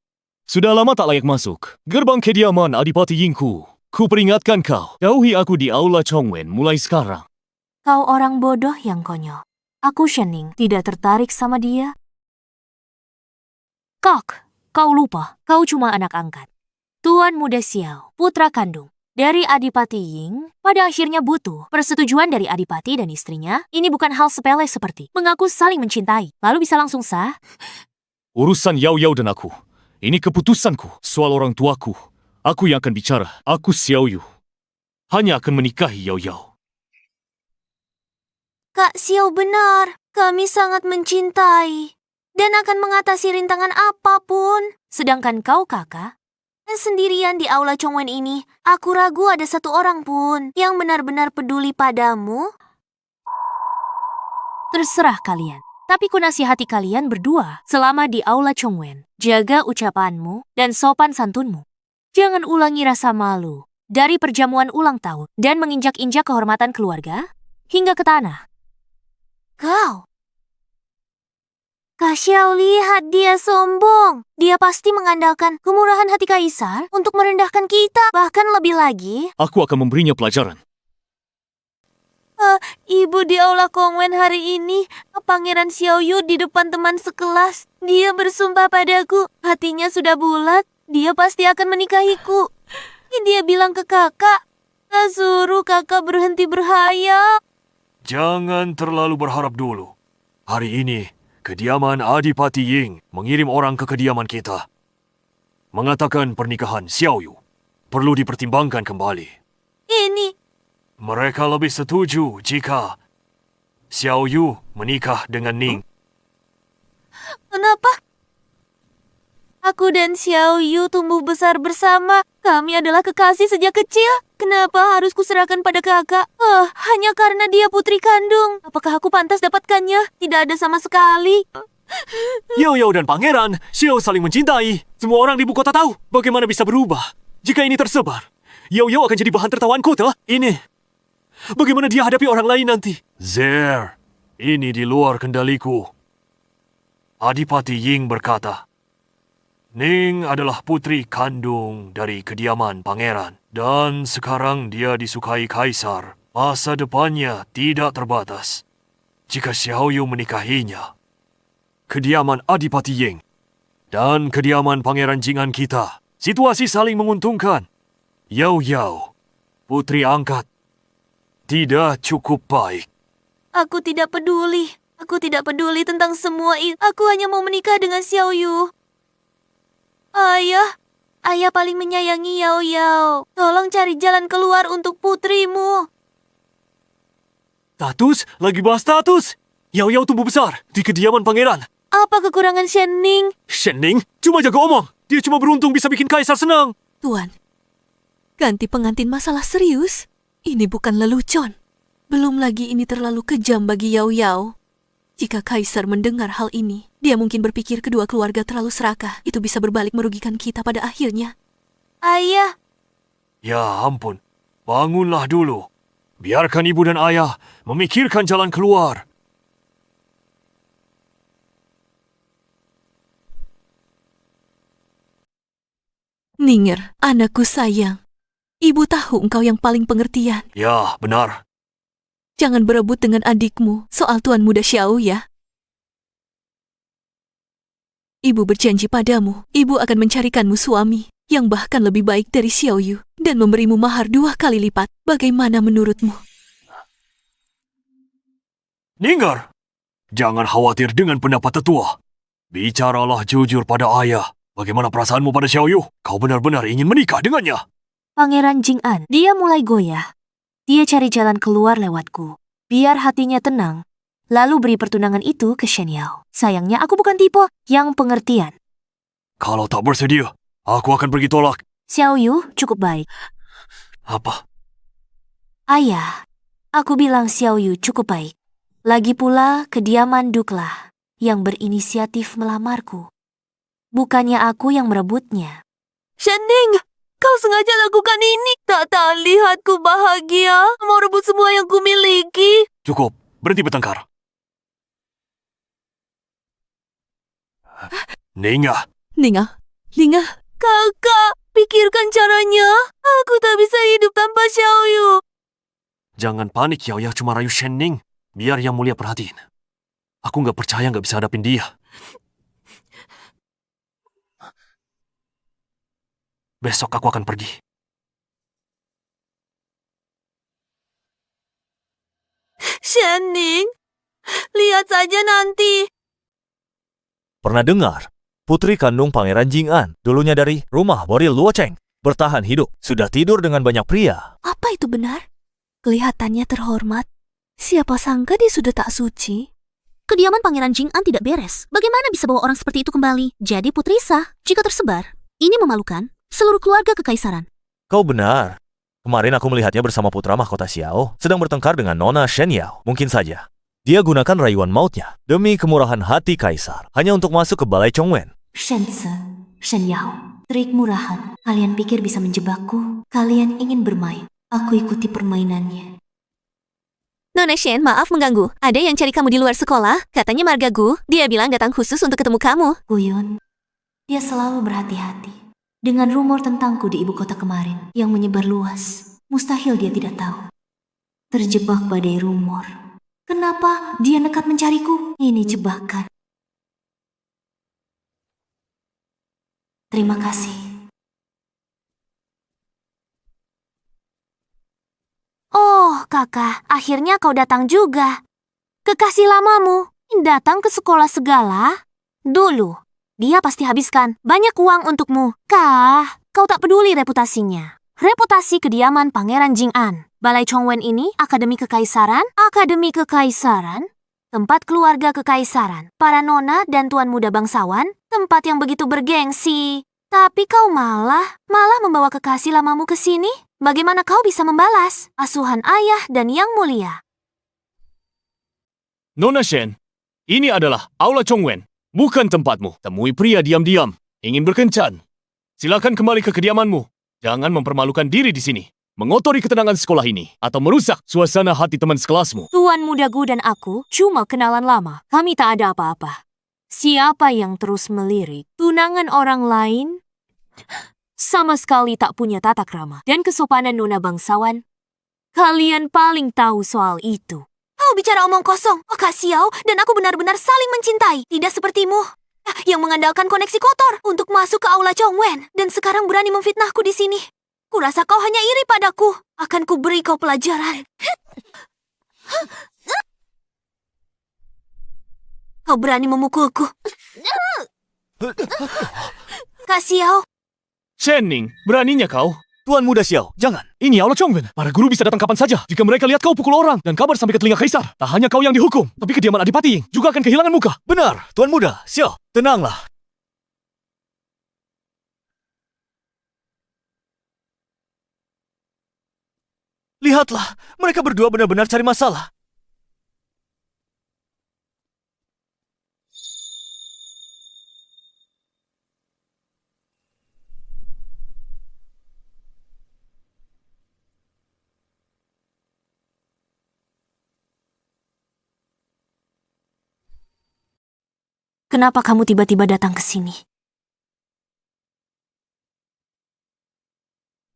Sudah lama tak layak masuk. Gerbang kediaman Adipati Yingku. Ku peringatkan kau, jauhi aku di Aula Chongwen mulai sekarang. Kau orang bodoh yang konyol. Aku Shenning tidak tertarik sama dia. Kok, kau lupa, kau cuma anak angkat. Tuan Muda Xiao, putra kandung dari Adipati Ying, pada akhirnya butuh persetujuan dari Adipati dan istrinya. Ini bukan hal sepele seperti mengaku saling mencintai, lalu bisa langsung sah. Urusan Yao Yao dan aku. Ini keputusanku soal orang tuaku. Aku yang akan bicara. Aku Xiao Yu. Hanya akan menikahi Yao Yao. Kak Xiao benar. Kami sangat mencintai. Dan akan mengatasi rintangan apapun. Sedangkan kau kakak, Sendirian di Aula Chongwen ini, aku ragu ada satu orang pun yang benar-benar peduli padamu. terserah kalian. Tapi ku nasihati kalian berdua selama di Aula Chongwen. Jaga ucapanmu dan sopan santunmu. Jangan ulangi rasa malu dari perjamuan ulang tahun dan menginjak-injak kehormatan keluarga hingga ke tanah. Kau. Kak Xiao, lihat dia sombong. Dia pasti mengandalkan kemurahan hati kaisar untuk merendahkan kita. Bahkan lebih lagi. Aku akan memberinya pelajaran. Ibu di Aula Chongwen hari ini, Pangeran Xiao Yu di depan teman sekelas. Dia bersumpah padaku, hatinya sudah bulat. Dia pasti akan menikahiku. Dia bilang ke kakak, suruh kakak berhenti berhayal. Jangan terlalu berharap dulu. Hari ini, kediaman Adipati Ying mengirim orang ke kediaman kita. Mengatakan pernikahan Xiao Yu perlu dipertimbangkan kembali. Ini, Mereka lebih setuju jika Xiao Yu menikah dengan Ning. kenapa? Aku dan Xiao Yu tumbuh besar bersama. Kami adalah kekasih sejak kecil. Kenapa harus kuserahkan pada kakak? Hanya karena dia putri kandung. Apakah aku pantas dapatkannya? Tidak ada sama sekali. Yao Yao dan Pangeran Xiao saling mencintai. Semua orang di ibu kota tahu. Bagaimana bisa berubah jika ini tersebar? Yao Yao akan jadi bahan tertawaan kota. Ini. Bagaimana dia hadapi orang lain nanti? Zer, ini di luar kendaliku. Adipati Ying berkata, Ning adalah putri kandung dari kediaman pangeran. Dan sekarang dia disukai kaisar. Masa depannya tidak terbatas. Jika Xiao Yu menikahinya, kediaman Adipati Ying dan kediaman pangeran Jingan kita, situasi saling menguntungkan. Yao Yao, putri angkat, tidak cukup baik. Aku tidak peduli. Aku tidak peduli tentang semua itu. Aku hanya mau menikah dengan Xiao Yu. Ayah paling menyayangi Yao Yao. Tolong cari jalan keluar untuk putrimu. Status? Lagi bahas status? Yao Yao tumbuh besar di kediaman pangeran. Apa kekurangan Shenning? Shenning cuma jago omong. Dia cuma beruntung bisa bikin kaisar senang. Tuan, ganti pengantin masalah serius? Ini bukan lelucon. Belum lagi ini terlalu kejam bagi Yao Yao. Jika kaisar mendengar hal ini, dia mungkin berpikir kedua keluarga terlalu serakah. Itu bisa berbalik merugikan kita pada akhirnya. Ayah, Ya ampun, bangunlah dulu. Biarkan ibu dan ayah memikirkan jalan keluar. Ninger, anakku sayang. Ibu tahu engkau yang paling pengertian. Ya, benar. Jangan berebut dengan adikmu soal Tuan Muda Xiao ya. Ibu berjanji padamu, ibu akan mencarikanmu suami yang bahkan lebih baik dari Xiao Yu dan memberimu mahar 2 kali lipat. Bagaimana menurutmu? Ninggar, jangan khawatir dengan pendapat tetua. Bicaralah jujur pada ayah. Bagaimana perasaanmu pada Xiao Yu? Kau benar-benar ingin menikah dengannya? Pangeran Jing'an, dia mulai goyah. Dia cari jalan keluar lewatku, biar hatinya tenang. Lalu beri pertunangan itu ke Shen Yao. Sayangnya aku bukan tipe yang pengertian. Kalau tak bersedia, aku akan pergi tolak. Xiao Yu cukup baik. Apa? Ayah, aku bilang Xiao Yu cukup baik. Lagi pula kediaman Duklah yang berinisiatif melamarku. Bukannya aku yang merebutnya. Shenning, kau sengaja lakukan ini. Tak lihatku bahagia, mau rebut semua yang kumiliki. Cukup, berhenti bertengkar. Ninga, Ninga, Kakak, pikirkan caranya. Aku tak bisa hidup tanpa Xiao Yu. jangan panik Yao Yao cuma rayu Shen Ning. Biar Yang Mulia perhatiin. Aku nggak percaya nggak bisa hadapin dia. Besok aku akan pergi. Shenning, lihat saja nanti. Pernah dengar? Putri kandung Pangeran Jing'an, dulunya dari rumah Boril Luocheng, bertahan hidup, sudah tidur dengan banyak pria. apa itu benar? Kelihatannya terhormat. Siapa sangka dia sudah tak suci? Kediaman Pangeran Jing'an tidak beres. Bagaimana bisa bawa orang seperti itu kembali? Jadi putri sah jika tersebar. Ini memalukan. Seluruh keluarga kekaisaran. Kau benar. Kemarin aku melihatnya bersama putra mahkota Xiao, sedang bertengkar dengan Nona Shen Yao. Mungkin saja. Dia gunakan rayuan mautnya demi kemurahan hati kaisar, hanya untuk masuk ke balai Chongwen. Shense, Shen Yao, trik murahan. Kalian pikir bisa menjebakku? Kalian ingin bermain. Aku ikuti permainannya. Nona Shen, maaf mengganggu. Ada yang cari kamu di luar sekolah. Katanya Marga Gu. Dia bilang datang khusus untuk ketemu kamu. Guyun, dia selalu berhati-hati. Dengan rumor tentangku di ibu kota kemarin yang menyebar luas, mustahil dia tidak tahu. Terjebak badai rumor. Kenapa dia nekat mencariku? Ini jebakan. Terima kasih. Oh, kakak. Akhirnya kau datang juga. Kekasih lamamu. Datang ke sekolah segala. Dulu, dia pasti habiskan banyak uang untukmu. Kau tak peduli reputasinya. Reputasi kediaman Pangeran Jing'an. Balai Chongwen ini akademi kekaisaran, tempat keluarga kekaisaran, para nona dan tuan muda bangsawan, tempat yang begitu bergengsi. Tapi kau malah membawa kekasih lamamu ke sini? Bagaimana kau bisa membalas asuhan ayah dan Yang Mulia? Nona Shen, ini adalah Aula Chongwen, bukan tempatmu. Temui pria diam-diam, ingin berkencan. Silakan kembali ke kediamanmu. Jangan mempermalukan diri di sini, mengotori ketenangan sekolah ini, atau merusak suasana hati teman sekelasmu. Tuan Muda Gu dan aku cuma kenalan lama. Kami tak ada apa-apa. Siapa yang terus melirik tunangan orang lain? Sama sekali tak punya tata krama dan kesopanan nona bangsawan. Kalian paling tahu soal itu. Kau bicara omong kosong. Oh, Kak Xiao dan aku benar-benar saling mencintai. Tidak sepertimu yang mengandalkan koneksi kotor untuk masuk ke Aula Chongwen dan sekarang berani memfitnahku di sini. Kurasa kau hanya iri padaku. Akan kuberi kau pelajaran. Kau berani memukulku. Kak Xiao, Shen Ning, beraninya kau? Tuan Muda Xiao, jangan. Ini Aula Chongwen. Para guru bisa datang kapan saja. Jika mereka lihat kau pukul orang dan kabar sampai ke telinga kaisar, tak hanya kau yang dihukum, tapi kediaman Adipati Ying juga akan kehilangan muka. Benar, Tuan Muda Xiao, tenanglah. Lihatlah, mereka berdua benar-benar cari masalah. Kenapa kamu tiba-tiba datang ke sini?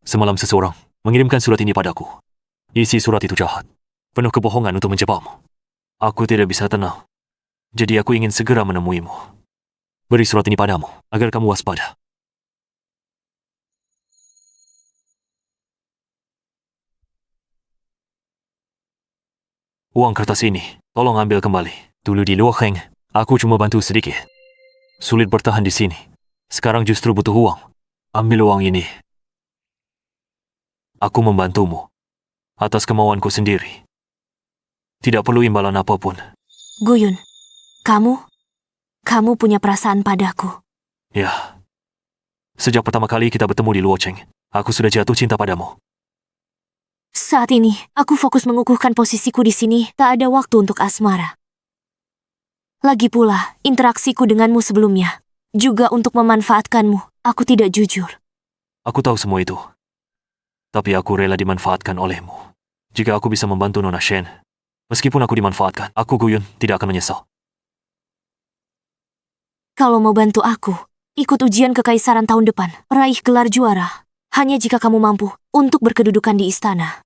Semalam seseorang mengirimkan surat ini padaku. Isi surat itu jahat, penuh kebohongan untuk menjebakmu. Aku tidak bisa tenang, jadi aku ingin segera menemuimu. Beri surat ini padamu, agar kamu waspada. Uang kertas ini, tolong ambil kembali. Dulu di Luokheng, aku cuma bantu sedikit. Sulit bertahan di sini. Sekarang justru butuh uang. Ambil uang ini. Aku membantumu atas kemauanku sendiri. Tidak perlu imbalan apapun. Guyun, kamu punya perasaan padaku. Ya. Sejak pertama kali kita bertemu di Luocheng, aku sudah jatuh cinta padamu. Saat ini, aku fokus mengukuhkan posisiku di sini, tak ada waktu untuk asmara. Lagi pula, interaksiku denganmu sebelumnya, juga untuk memanfaatkanmu, aku tidak jujur. Aku tahu semua itu. Tapi aku rela dimanfaatkan olehmu. Jika aku bisa membantu Nona Shen, meskipun aku dimanfaatkan, aku Guyun tidak akan menyesal. Kalau mau bantu aku, ikut ujian kekaisaran tahun depan, raih gelar juara. Hanya jika kamu mampu untuk berkedudukan di istana,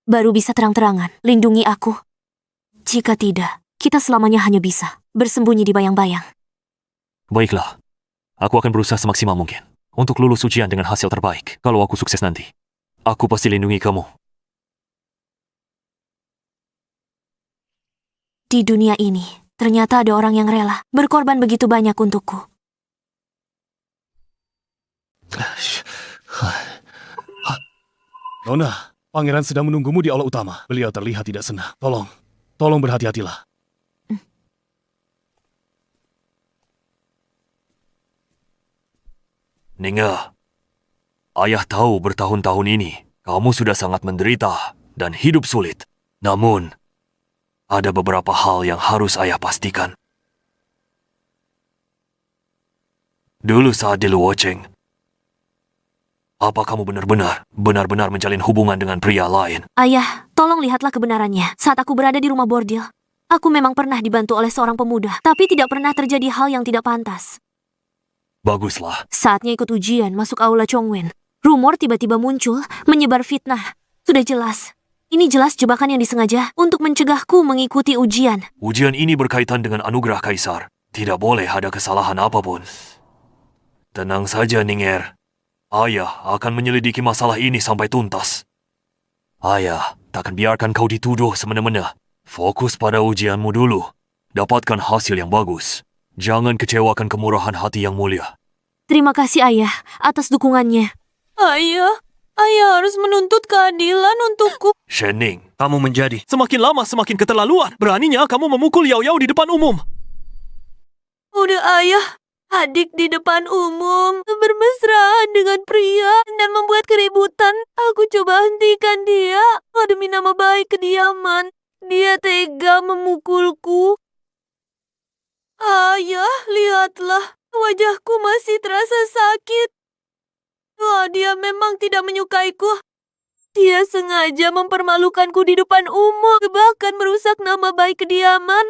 baru bisa terang-terangan lindungi aku. Jika tidak, kita selamanya hanya bisa bersembunyi di bayang-bayang. Baiklah, aku akan berusaha semaksimal mungkin untuk lulus ujian dengan hasil terbaik. Kalau aku sukses nanti, aku pasti lindungi kamu. Di dunia ini, ternyata ada orang yang rela berkorban begitu banyak untukku. Nona, pangeran sedang menunggumu di aula utama. Beliau terlihat tidak senang. Tolong berhati-hatilah. Ninga, ayah tahu bertahun-tahun ini kamu sudah sangat menderita dan hidup sulit. Namun, ada beberapa hal yang harus ayah pastikan. Dulu saat di Luocheng, apa kamu benar-benar menjalin hubungan dengan pria lain? Ayah, tolong lihatlah kebenarannya. Saat aku berada di rumah bordil, aku memang pernah dibantu oleh seorang pemuda, tapi tidak pernah terjadi hal yang tidak pantas. Baguslah. Saatnya ikut ujian masuk aula Chongwen, rumor tiba-tiba muncul, menyebar fitnah. Sudah jelas. Ini jelas jebakan yang disengaja untuk mencegahku mengikuti ujian. Ujian ini berkaitan dengan anugerah kaisar. Tidak boleh ada kesalahan apapun. Tenang saja, Ninger. Ayah akan menyelidiki masalah ini sampai tuntas. Ayah takkan biarkan kau dituduh semena-mena. Fokus pada ujianmu dulu. Dapatkan hasil yang bagus. Jangan kecewakan kemurahan hati yang mulia. Terima kasih ayah atas dukungannya. Ayah harus menuntut keadilan untukku. Shenning, Kamu menjadi Semakin lama semakin keterlaluan. Beraninya kamu memukul Yao Yao di depan umum. Udah ayah, adik di depan umum, bermesraan dengan pria dan membuat keributan. Aku coba hentikan dia. Demi nama baik kediaman, dia tega memukulku. Ayah, lihatlah, wajahku masih terasa sakit. Dia memang tidak menyukaiku. Dia sengaja mempermalukanku di depan umum, bahkan merusak nama baik kediaman.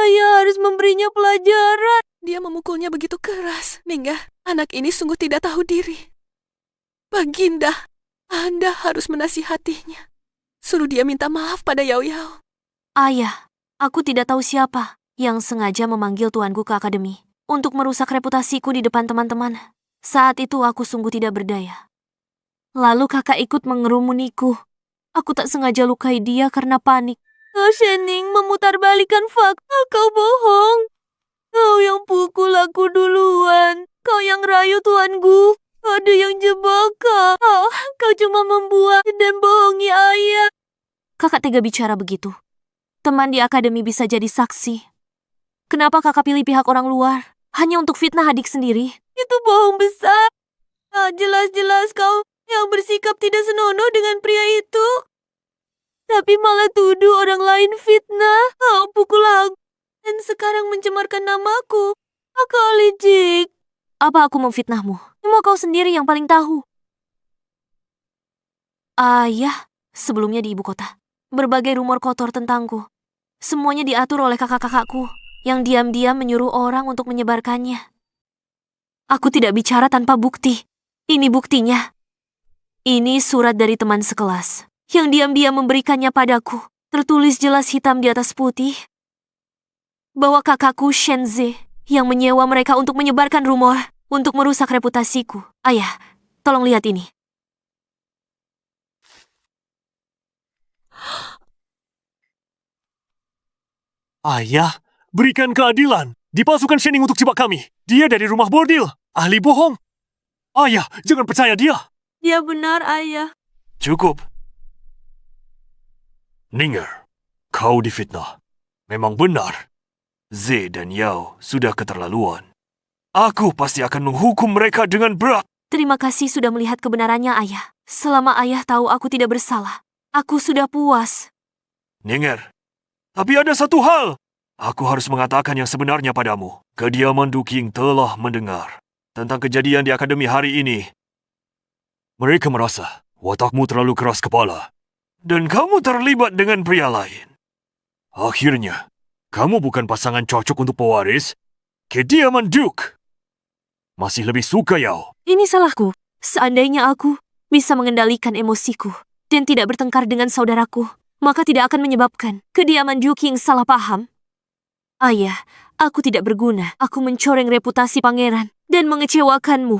Ayah harus memberinya pelajaran. Dia memukulnya begitu keras. Ningga, anak ini sungguh tidak tahu diri. Baginda, Anda harus menasihatinya. Suruh dia minta maaf pada Yao Yao. Ayah, aku tidak tahu siapa yang sengaja memanggil tuanku ke akademi untuk merusak reputasiku di depan teman-teman. Saat itu aku sungguh tidak berdaya. Lalu kakak ikut mengerumuniku. Aku tak sengaja lukai dia karena panik. Shenning memutarbalikkan fakta. Kau bohong. Kau yang pukul aku duluan. Kau yang rayu tuanku. Ada yang jebak kau. Kau cuma membuat dan bohongi ayah. Kakak tega bicara begitu. Teman di akademi bisa jadi saksi. Kenapa kakak pilih pihak orang luar? Hanya untuk fitnah adik sendiri? Itu bohong besar. Jelas-jelas kau yang bersikap tidak senonoh dengan pria itu. Tapi malah tuduh orang lain fitnah. Kau pukul aku. Dan sekarang mencemarkan namaku. Kau licik. Apa aku memfitnahmu? Semua kau sendiri yang paling tahu. Ayah, sebelumnya di ibu kota. Berbagai rumor kotor tentangku. Semuanya diatur oleh kakak-kakakku. yang diam-diam menyuruh orang untuk menyebarkannya. Aku tidak bicara tanpa bukti. Ini buktinya. Ini surat dari teman sekelas yang diam-diam memberikannya padaku. Tertulis jelas hitam di atas putih bahwa kakakku Shenze yang menyewa mereka untuk menyebarkan rumor untuk merusak reputasiku. Ayah, tolong lihat ini. Ayah, berikan keadilan. Dipalsukan Shening untuk jebak kami. Dia dari rumah bordil. Ahli bohong. Ayah, jangan percaya dia. Dia benar, Ayah. Cukup. Ninger, kau difitnah. Memang benar. Z dan Yao sudah keterlaluan. Aku pasti akan menghukum mereka dengan berat. Terima kasih sudah melihat kebenarannya, Ayah. Selama Ayah tahu aku tidak bersalah, aku sudah puas. Ninger, tapi ada satu hal. Aku harus mengatakan yang sebenarnya padamu. Kediaman Duking telah mendengar tentang kejadian di akademi hari ini. Mereka merasa watakmu terlalu keras kepala dan kamu terlibat dengan pria lain. Akhirnya, kamu bukan pasangan cocok untuk pewaris kediaman Duke. Masih lebih suka Yao. Ini salahku. Seandainya aku bisa mengendalikan emosiku dan tidak bertengkar dengan saudaraku, maka tidak akan menyebabkan kediaman Duking salah paham. Ayah, aku tidak berguna. Aku mencoreng reputasi pangeran dan mengecewakanmu.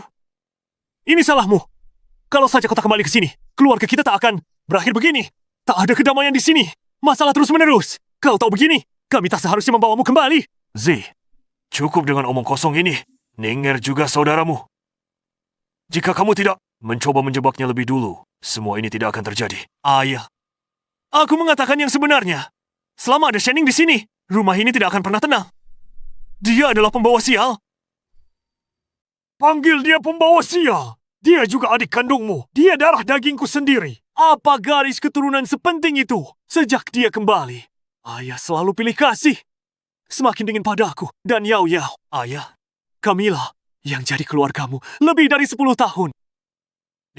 Ini salahmu. Kalau saja kau tak kembali ke sini, keluarga kita tak akan berakhir begini. Tak ada kedamaian di sini. Masalah terus-menerus. Kau tahu begini, kami tak seharusnya membawamu kembali. Z, cukup dengan omong kosong ini. Ninger juga saudaramu. Jika kamu tidak mencoba menjebaknya lebih dulu, semua ini tidak akan terjadi. Ayah, aku mengatakan yang sebenarnya. Selama ada Shening di sini, rumah ini tidak akan pernah tenang. Dia adalah pembawa sial. Panggil dia pembawa sial. Dia juga adik kandungmu. Dia darah dagingku sendiri. Apa garis keturunan sepenting itu? Sejak dia kembali, Ayah selalu pilih kasih. Semakin dingin padaku dan Yao Yao. Ayah, Camilla yang jadi keluargamu lebih dari 10 tahun.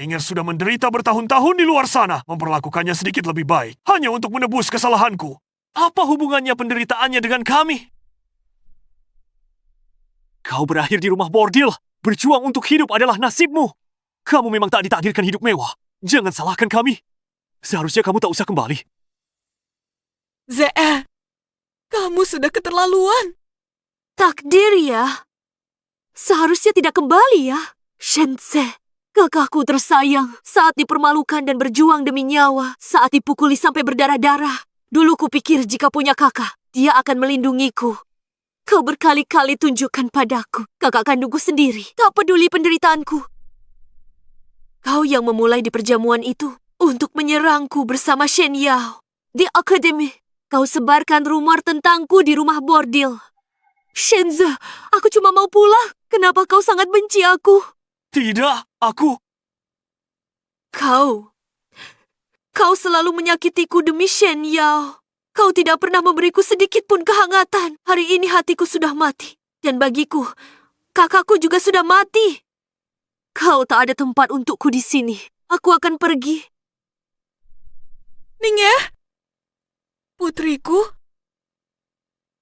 Ninger sudah menderita bertahun-tahun di luar sana, memperlakukannya sedikit lebih baik, hanya untuk menebus kesalahanku. Apa hubungannya penderitaannya dengan kami? Kau berakhir di rumah bordil. Berjuang untuk hidup adalah nasibmu. Kamu memang tak ditakdirkan hidup mewah. Jangan salahkan kami. Seharusnya kamu tak usah kembali. ZR, kamu sudah keterlaluan. Takdir ya. Seharusnya tidak kembali ya. Shense, kakakku tersayang, saat dipermalukan dan berjuang demi nyawa, saat dipukuli sampai berdarah-darah. Dulu kupikir jika punya kakak, dia akan melindungiku. Kau berkali-kali tunjukkan padaku, kakak kandungku sendiri, tak peduli penderitaanku. Kau yang memulai di perjamuan itu untuk menyerangku bersama Shen Yao. Di akademi, kau sebarkan rumor tentangku di rumah bordil. Shenze, aku cuma mau pulang. Kenapa kau sangat benci aku? Tidak, aku... Kau selalu menyakitiku demi Shen Yao. Kau tidak pernah memberiku sedikit pun kehangatan. Hari ini hatiku sudah mati. Dan bagiku, kakakku juga sudah mati. Kau tak ada tempat untukku di sini. Aku akan pergi. Ninger, putriku,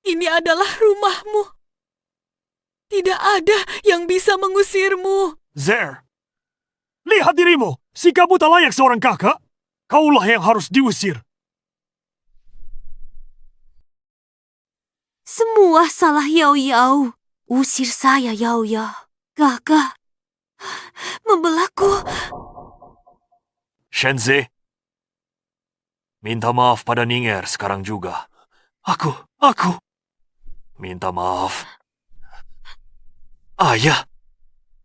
ini adalah rumahmu. Tidak ada yang bisa mengusirmu. Zer, lihat dirimu. Sikapmu tak layak seorang kakak. Kaulah yang harus diusir. Semua salah Yao Yao. Usir saya, Yao Yao. Kakak, membelahku. Shenze, minta maaf pada Ninger sekarang juga. Aku... Minta maaf. Ayah,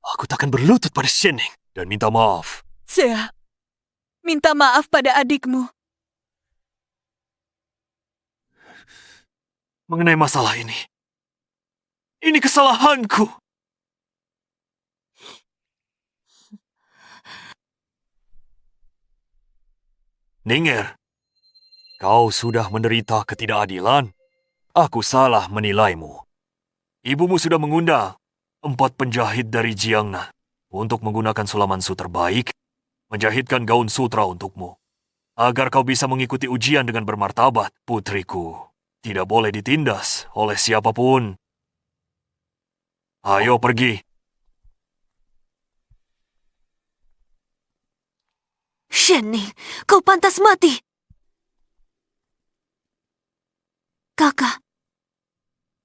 aku takkan berlutut pada Shening. Dan minta maaf. Zea, minta maaf pada adikmu. Mengenai masalah ini kesalahanku. Ninger, kau sudah menderita ketidakadilan. Aku salah menilaimu. Ibumu sudah mengundang 4 penjahit dari Jiangnan untuk menggunakan sulaman su terbaik, menjahitkan gaun sutra untukmu, agar kau bisa mengikuti ujian dengan bermartabat, putriku. tidak boleh ditindas oleh siapapun. Ayo pergi. Shenning, kau pantas mati. Kakak,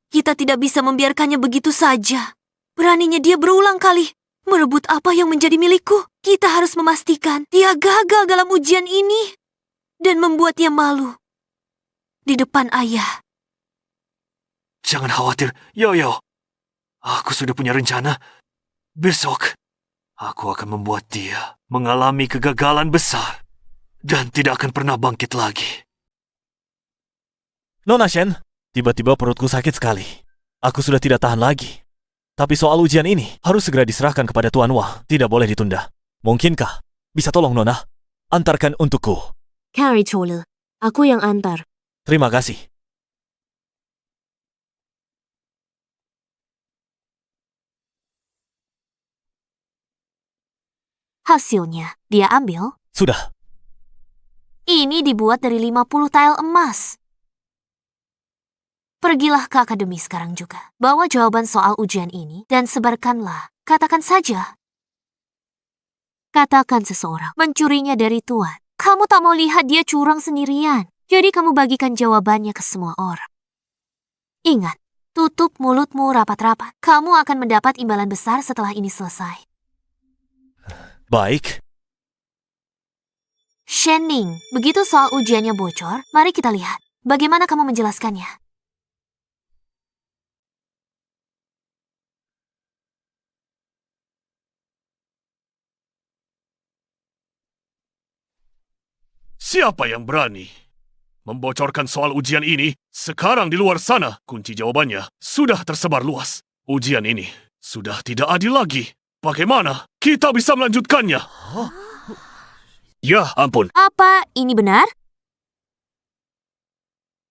kita tidak bisa membiarkannya begitu saja. Beraninya dia berulang kali merebut apa yang menjadi milikku. Kita harus memastikan dia gagal dalam ujian ini dan membuatnya malu di depan ayah. Jangan khawatir, Yo-Yo. Aku sudah punya rencana. Besok, aku akan membuat dia mengalami kegagalan besar dan tidak akan pernah bangkit lagi. Nona Shen, tiba-tiba perutku sakit sekali. Aku sudah tidak tahan lagi. Tapi soal ujian ini harus segera diserahkan kepada Tuan Wah. Tidak boleh ditunda. Mungkinkah bisa tolong Nona antarkan untukku? Carriage Hole, aku yang antar. Terima kasih. Hasilnya, dia ambil. Sudah. Ini dibuat dari 50 tile emas. Pergilah ke akademi sekarang juga. Bawa jawaban soal ujian ini dan sebarkanlah. Katakan saja. Katakan seseorang mencurinya dari Tuan. Kamu tak mau lihat dia curang sendirian. Jadi kamu bagikan jawabannya ke semua orang. Ingat, tutup mulutmu rapat-rapat. Kamu akan mendapat imbalan besar setelah ini selesai. Baik. Shenning, begitu soal ujiannya bocor, mari kita lihat. Bagaimana kamu menjelaskannya? Siapa yang berani membocorkan soal ujian ini? Sekarang di luar sana, kunci jawabannya sudah tersebar luas. Ujian ini sudah tidak adil lagi. Bagaimana kita bisa melanjutkannya? Ya ampun. Apa ini benar?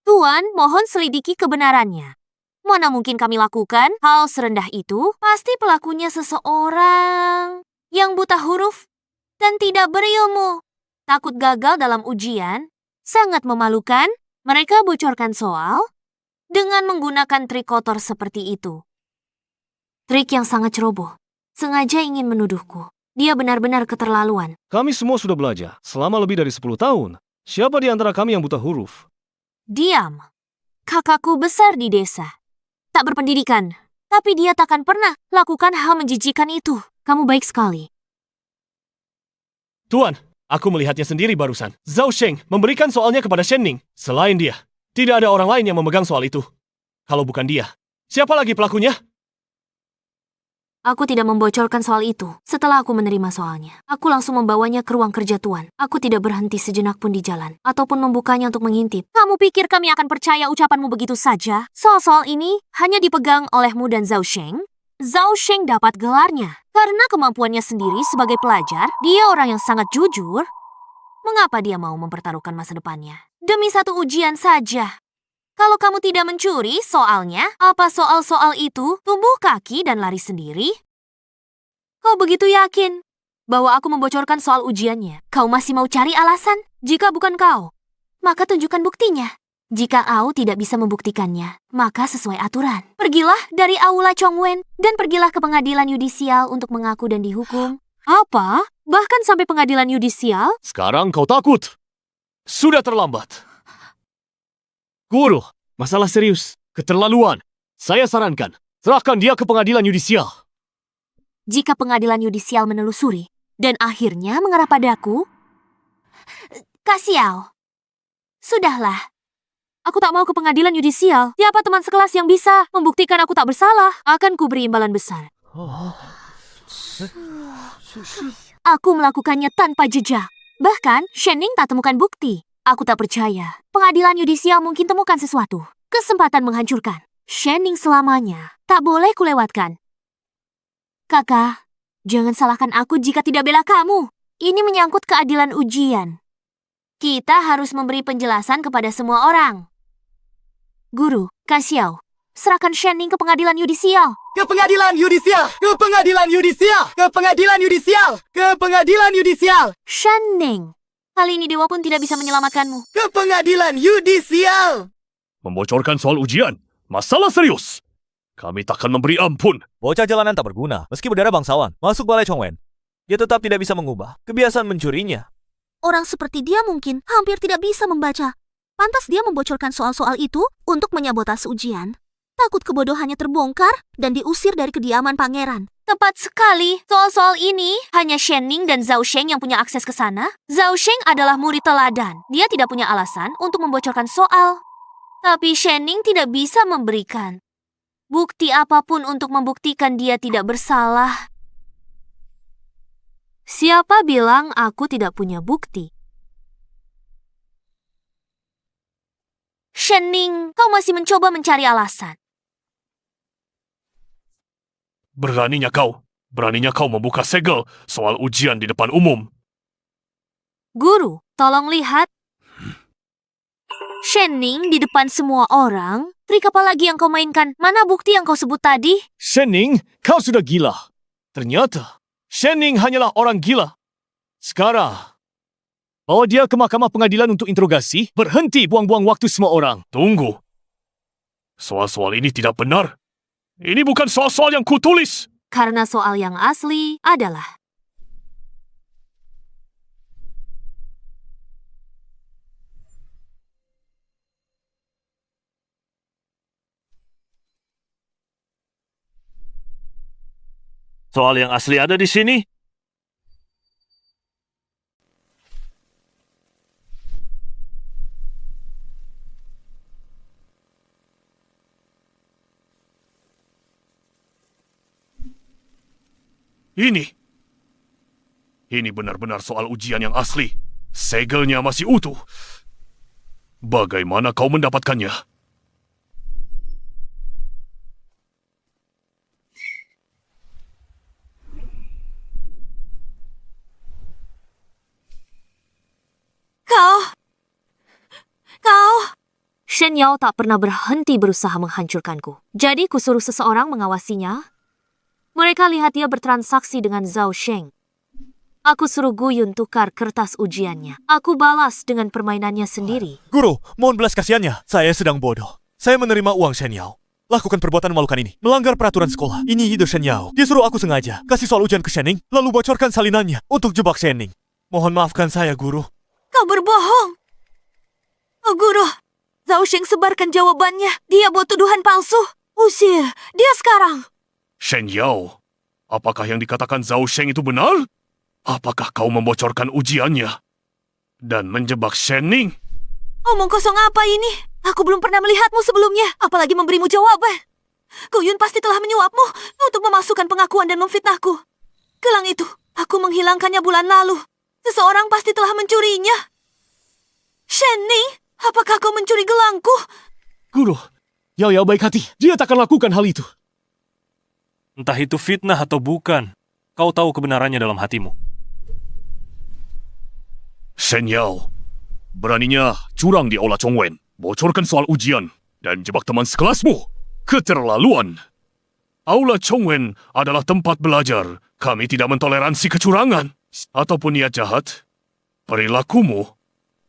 Tuan, mohon selidiki kebenarannya. Mana mungkin kami lakukan hal serendah itu? Pasti pelakunya seseorang yang buta huruf dan tidak berilmu. Takut gagal dalam ujian, sangat memalukan. Mereka bocorkan soal dengan menggunakan trik kotor seperti itu. Trik yang sangat ceroboh. Sengaja ingin menuduhku. Dia benar-benar keterlaluan. Kami semua sudah belajar selama lebih dari 10 tahun. Siapa di antara kami yang buta huruf? Diam. Kakakku besar di desa. Tak berpendidikan. Tapi dia takkan pernah lakukan hal menjijikan itu. Kamu baik sekali. Tuan, aku melihatnya sendiri barusan. Zhao Sheng memberikan soalnya kepada Shenning. Selain dia, tidak ada orang lain yang memegang soal itu. Kalau bukan dia, siapa lagi pelakunya? Aku tidak membocorkan soal itu. Setelah aku menerima soalnya, aku langsung membawanya ke ruang kerja Tuan. Aku tidak berhenti sejenak pun di jalan, ataupun membukanya untuk mengintip. Kamu pikir kami akan percaya ucapanmu begitu saja? Soal-soal ini hanya dipegang olehmu dan Zhao Sheng. Zhao Sheng dapat gelarnya karena kemampuannya sendiri sebagai pelajar. Dia orang yang sangat jujur. Mengapa dia mau mempertaruhkan masa depannya? Demi satu ujian saja. Kalau kamu tidak mencuri soalnya, apa soal-soal itu tumbuh kaki dan lari sendiri? Kau begitu yakin bahwa aku membocorkan soal ujiannya? Kau masih mau cari alasan? Jika bukan kau, maka tunjukkan buktinya. Jika kau tidak bisa membuktikannya, maka sesuai aturan. Pergilah dari Aula Chongwen dan pergilah ke pengadilan yudisial untuk mengaku dan dihukum. Apa? Bahkan sampai pengadilan yudisial? Sekarang kau takut. Sudah terlambat. Guru, masalah serius, keterlaluan. Saya sarankan, serahkan dia ke pengadilan yudisial. Jika pengadilan yudisial menelusuri dan akhirnya mengarah padaku, Kak Xiao, sudahlah. Aku tak mau ke pengadilan yudisial. Siapa teman sekelas yang bisa membuktikan aku tak bersalah? Akan kuberi imbalan besar. Aku melakukannya tanpa jejak. Bahkan, Shenning tak temukan bukti. Aku tak percaya. Pengadilan yudisial mungkin temukan sesuatu. Kesempatan menghancurkan Shenning selamanya. Tak boleh kulewatkan. Kakak, jangan salahkan aku jika tidak bela kamu. Ini menyangkut keadilan ujian. Kita harus memberi penjelasan kepada semua orang. Guru, Kak Xiao, serahkan Shenning ke pengadilan yudisial. Ke pengadilan yudisial! Ke pengadilan yudisial! Ke pengadilan yudisial! Ke pengadilan yudisial! Shenning, kali ini dewa pun tidak bisa menyelamatkanmu. Ke pengadilan yudisial! Membocorkan soal ujian. Masalah serius. Kami takkan memberi ampun. Bocah jalanan tak berguna, meski berdarah bangsawan. Masuk balai Chongwen. Dia tetap tidak bisa mengubah kebiasaan mencurinya. Orang seperti dia mungkin hampir tidak bisa membaca. Pantas dia membocorkan soal-soal itu untuk menyabotase ujian. Takut kebodohannya terbongkar dan diusir dari kediaman pangeran. Tepat sekali. Soal-soal ini hanya Shen Ning dan Zhao Sheng yang punya akses ke sana. Zhao Sheng adalah murid teladan. Dia tidak punya alasan untuk membocorkan soal. Tapi Shen Ning tidak bisa memberikan bukti apapun untuk membuktikan dia tidak bersalah. Siapa bilang aku tidak punya bukti? Shen Ning, kau masih mencoba mencari alasan. Beraninya kau membuka segel soal ujian di depan umum. Guru, tolong lihat. Shen Ning di depan semua orang. Trik apa lagi yang kau mainkan? Mana bukti yang kau sebut tadi? Shen Ning, kau sudah gila. Ternyata, Shen Ning hanyalah orang gila. Sekarang, bawa dia ke mahkamah pengadilan untuk interogasi. Berhenti buang-buang waktu semua orang. Tunggu. Soal-soal ini tidak benar. Ini bukan soal-soal yang kutulis. Karena soal yang asli adalah Soal yang asli ada di sini. Ini benar-benar soal ujian yang asli. Segelnya masih utuh. Bagaimana kau mendapatkannya? Kau. Shen Yao tak pernah berhenti berusaha menghancurkanku. Jadi kusuruh seseorang mengawasinya. Mereka lihat dia bertransaksi dengan Zhao Sheng. Aku suruh Guyun tukar kertas ujiannya. Aku balas dengan permainannya sendiri. Guru, mohon belas kasihannya. Saya sedang bodoh. Saya menerima uang Shen Yao. Lakukan perbuatan memalukan ini. Melanggar peraturan sekolah. Ini ide Shen Yao. Dia suruh aku sengaja kasih soal ujian ke Shen Ning, lalu bocorkan salinannya untuk jebak Shen Ning. Mohon maafkan saya, Guru. Kau berbohong. Oh, Guru. Zhao Sheng sebarkan jawabannya. Dia buat tuduhan palsu. Usir dia sekarang. Shen Yao, apakah yang dikatakan Zhao Sheng itu benar? Apakah kau membocorkan ujiannya dan menjebak Shen Ning? Omong kosong apa ini? Aku belum pernah melihatmu sebelumnya, apalagi memberimu jawaban. Guyun pasti telah menyuapmu untuk memasukkan pengakuan dan memfitnahku. Gelang itu, aku menghilangkannya bulan lalu. Seseorang pasti telah mencurinya. Shen Ning, apakah kau mencuri gelangku? Guru, Yao Yao baik hati. Dia takkan lakukan hal itu. Entah itu fitnah atau bukan, kau tahu kebenarannya dalam hatimu. Shen Yao, beraninya curang di Aula Chongwen, bocorkan soal ujian, dan jebak teman sekelasmu. Keterlaluan. Aula Chongwen adalah tempat belajar. Kami tidak mentoleransi kecurangan ataupun niat jahat. Perilakumu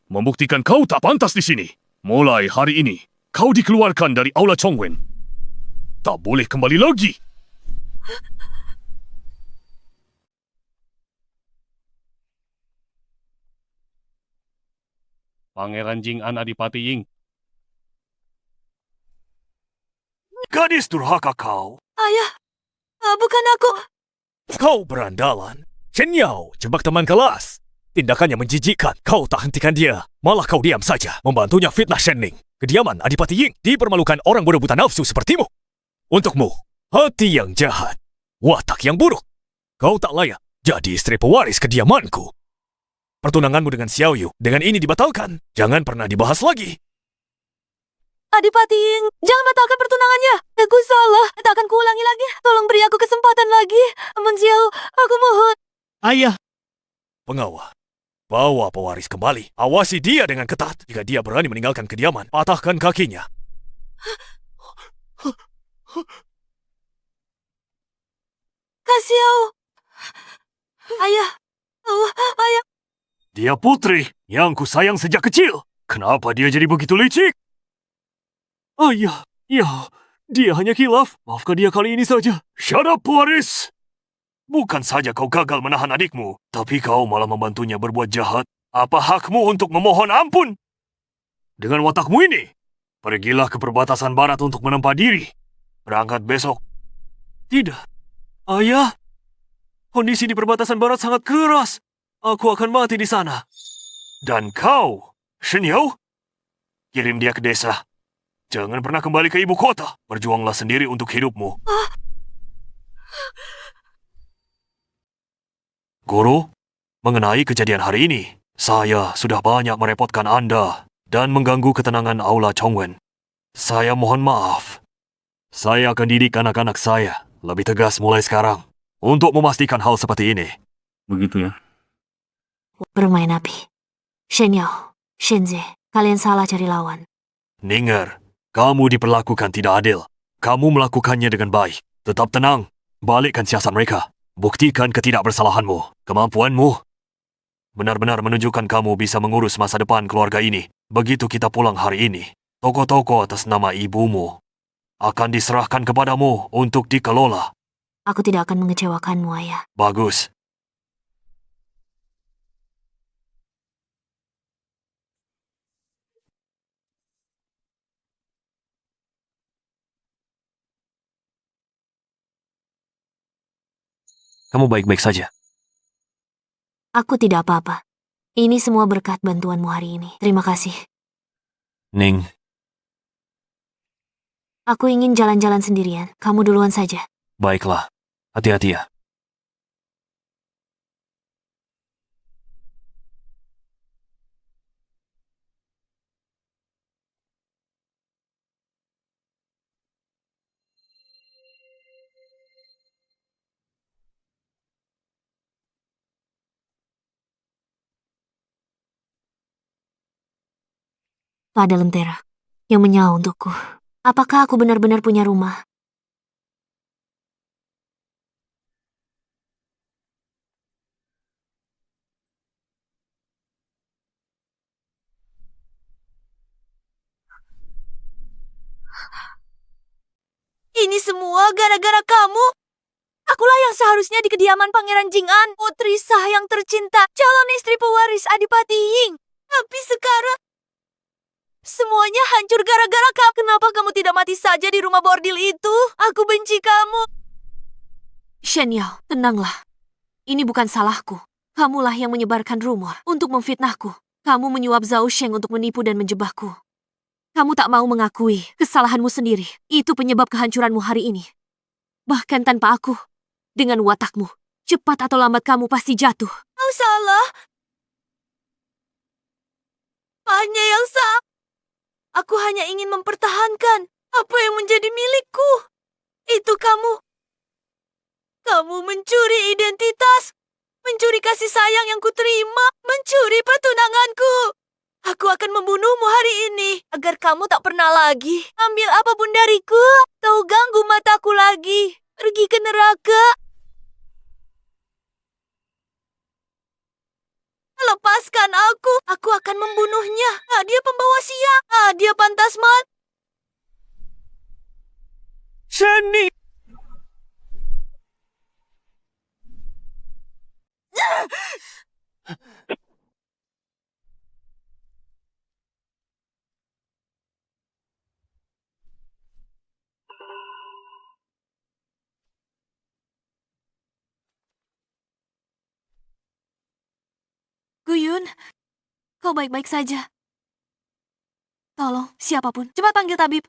membuktikan kau tak pantas di sini. Mulai hari ini, kau dikeluarkan dari Aula Chongwen. Tak boleh kembali lagi. Pangeran Jing'an Adipati Ying. Gadis durhaka kau. Ayah, bukan aku. Kau berandalan. Shen Yao, jebak teman kelas. Tindakannya menjijikkan. Kau tak hentikan dia. Malah kau diam saja, membantunya fitnah Shen Ning. Kediaman Adipati Ying dipermalukan orang bodoh buta nafsu sepertimu. Untukmu, hati yang jahat, watak yang buruk. Kau tak layak jadi istri pewaris kediamanku. Pertunanganmu dengan Xiao Yu dengan ini dibatalkan. Jangan pernah dibahas lagi. Adipati Ying, jangan batalkan pertunangannya. Aku salah, tak akan kuulangi lagi. Tolong beri aku kesempatan lagi. Abang Xiao, aku mohon. Ayah. Pengawal, bawa pewaris kembali. Awasi dia dengan ketat. Jika dia berani meninggalkan kediaman, patahkan kakinya. Kak Xiao. Ayah. Oh, ayah. Dia putri yang ku sayang sejak kecil. Kenapa dia jadi begitu licik? Ayah, ya, dia hanya khilaf. Maafkan dia kali ini saja. Shut up, pewaris! Bukan saja kau gagal menahan adikmu, tapi kau malah membantunya berbuat jahat. Apa hakmu untuk memohon ampun? Dengan watakmu ini, pergilah ke perbatasan barat untuk menempa diri. Berangkat besok. Tidak. Ayah, kondisi di perbatasan barat sangat keras. Aku akan mati di sana. Dan kau, Shen Yao, kirim dia ke desa. Jangan pernah kembali ke ibu kota. Berjuanglah sendiri untuk hidupmu. Guru, mengenai kejadian hari ini, saya sudah banyak merepotkan Anda dan mengganggu ketenangan Aula Chongwen. Saya mohon maaf. Saya akan didik anak-anak saya lebih tegas mulai sekarang untuk memastikan hal seperti ini. Begitu ya. Bermain api. Shen Yao, Shenze, kalian salah cari lawan. Ninger, kamu diperlakukan tidak adil. Kamu melakukannya dengan baik. Tetap tenang. Balikkan siasat mereka. Buktikan ketidakbersalahanmu, kemampuanmu. Benar-benar menunjukkan kamu bisa mengurus masa depan keluarga ini. Begitu kita pulang hari ini, toko-toko atas nama ibumu akan diserahkan kepadamu untuk dikelola. Aku tidak akan mengecewakanmu, Ayah. Bagus. Kamu baik-baik saja. Aku tidak apa-apa. Ini semua berkat bantuanmu hari ini. Terima kasih. Ning, Aku ingin jalan-jalan sendirian. Kamu duluan saja. baiklah. Hati-hati ya. Ada lentera yang menyau untukku. Apakah aku benar-benar punya rumah? Ini semua gara-gara kamu. Akulah yang seharusnya di kediaman Pangeran Jing'an, putri sah yang tercinta, calon istri pewaris Adipati Ying. Tapi sekarang semuanya hancur gara-gara kamu. Kenapa kamu tidak mati saja di rumah bordil itu? Aku benci kamu. Shen Yao, tenanglah. Ini bukan salahku. Kamulah yang menyebarkan rumor untuk memfitnahku. Kamu menyuap Zhao Sheng untuk menipu dan menjebakku. Kamu tak mau mengakui kesalahanmu sendiri. Itu penyebab kehancuranmu hari ini. Bahkan tanpa aku. Dengan watakmu, cepat atau lambat kamu pasti jatuh. Kau salah. Hanya yang salah. Aku hanya ingin mempertahankan apa yang menjadi milikku. Itu kamu. Kamu mencuri identitas. Mencuri kasih sayang yang kuterima. Mencuri pertunanganku. Aku akan membunuhmu hari ini. Agar kamu tak pernah lagi ambil apapun dariku. Atau ganggu mataku lagi. Pergi ke neraka. Lepaskan aku. Aku akan membunuhnya. Dia pembawa sial. Dia pantas mati. Shani! Guyun, kau baik-baik saja. Tolong, siapapun, cepat panggil tabib.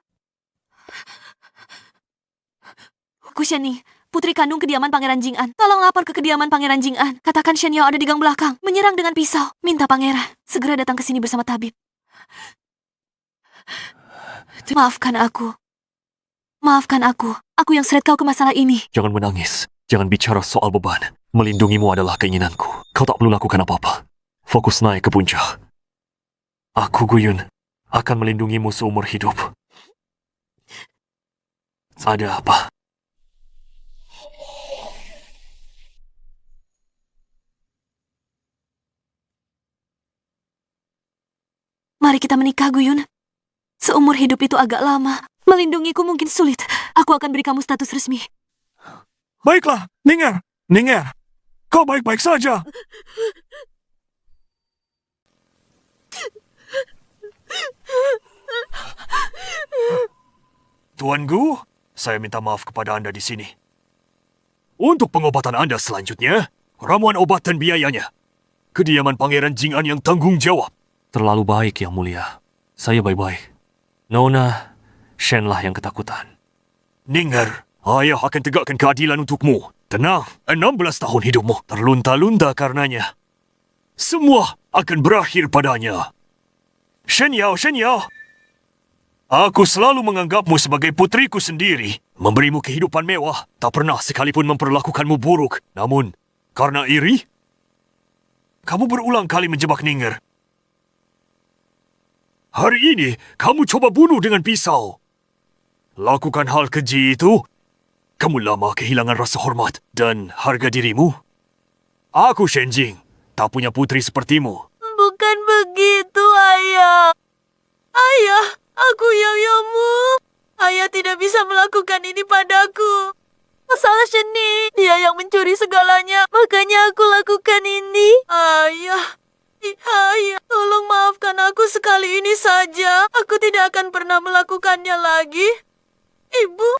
Kusheni, putri kandung kediaman Pangeran Jing'an. Tolong lapor ke kediaman Pangeran Jing'an. Katakan Shen Yao ada di gang belakang, menyerang dengan pisau. Minta pangeran segera datang ke sini bersama tabib. Maafkan aku. Maafkan aku. Aku yang seret kau ke masalah ini. Jangan menangis. Jangan bicara soal beban. Melindungimu adalah keinginanku. Kau tak perlu lakukan apa-apa. Fokus naik ke puncak. Aku, Guyun, akan melindungimu seumur hidup. Ada apa? Mari kita menikah, Guyun. Seumur hidup itu agak lama. Melindungiku mungkin sulit. Aku akan beri kamu status resmi. Baiklah, Ninger. Ninger, kau baik-baik saja. Tuan Gu, saya minta maaf kepada Anda di sini. Untuk pengobatan Anda selanjutnya, ramuan obat dan biayanya. Kediaman Pangeran Jing'an yang tanggung jawab. Terlalu baik, Yang Mulia. Saya baik-baik. Nona, Shen lah yang ketakutan. Ninger, ayah akan tegakkan keadilan untukmu. Tenang, 16 tahun hidupmu terlunta-lunta karenanya. Semua akan berakhir padanya. Shen Yao, Shen Yao. Aku selalu menganggapmu sebagai putriku sendiri. Memberimu kehidupan mewah, tak pernah sekalipun memperlakukanmu buruk. Namun, karena iri, kamu berulang kali menjebak Ninger. Hari ini, kamu coba bunuh dengan pisau. Lakukan hal keji itu, kamu lama kehilangan rasa hormat dan harga dirimu. Aku, Shen Jing, tak punya putri sepertimu. Bukan begitu, Ayah. Ayah, aku Yaoyamu. Ayah tidak bisa melakukan ini padaku. Masalah Sheni, dia yang mencuri segalanya, makanya aku lakukan ini. Ayah, Ayah, tolong maafkan aku sekali ini saja. Aku tidak akan pernah melakukannya lagi. Ibu,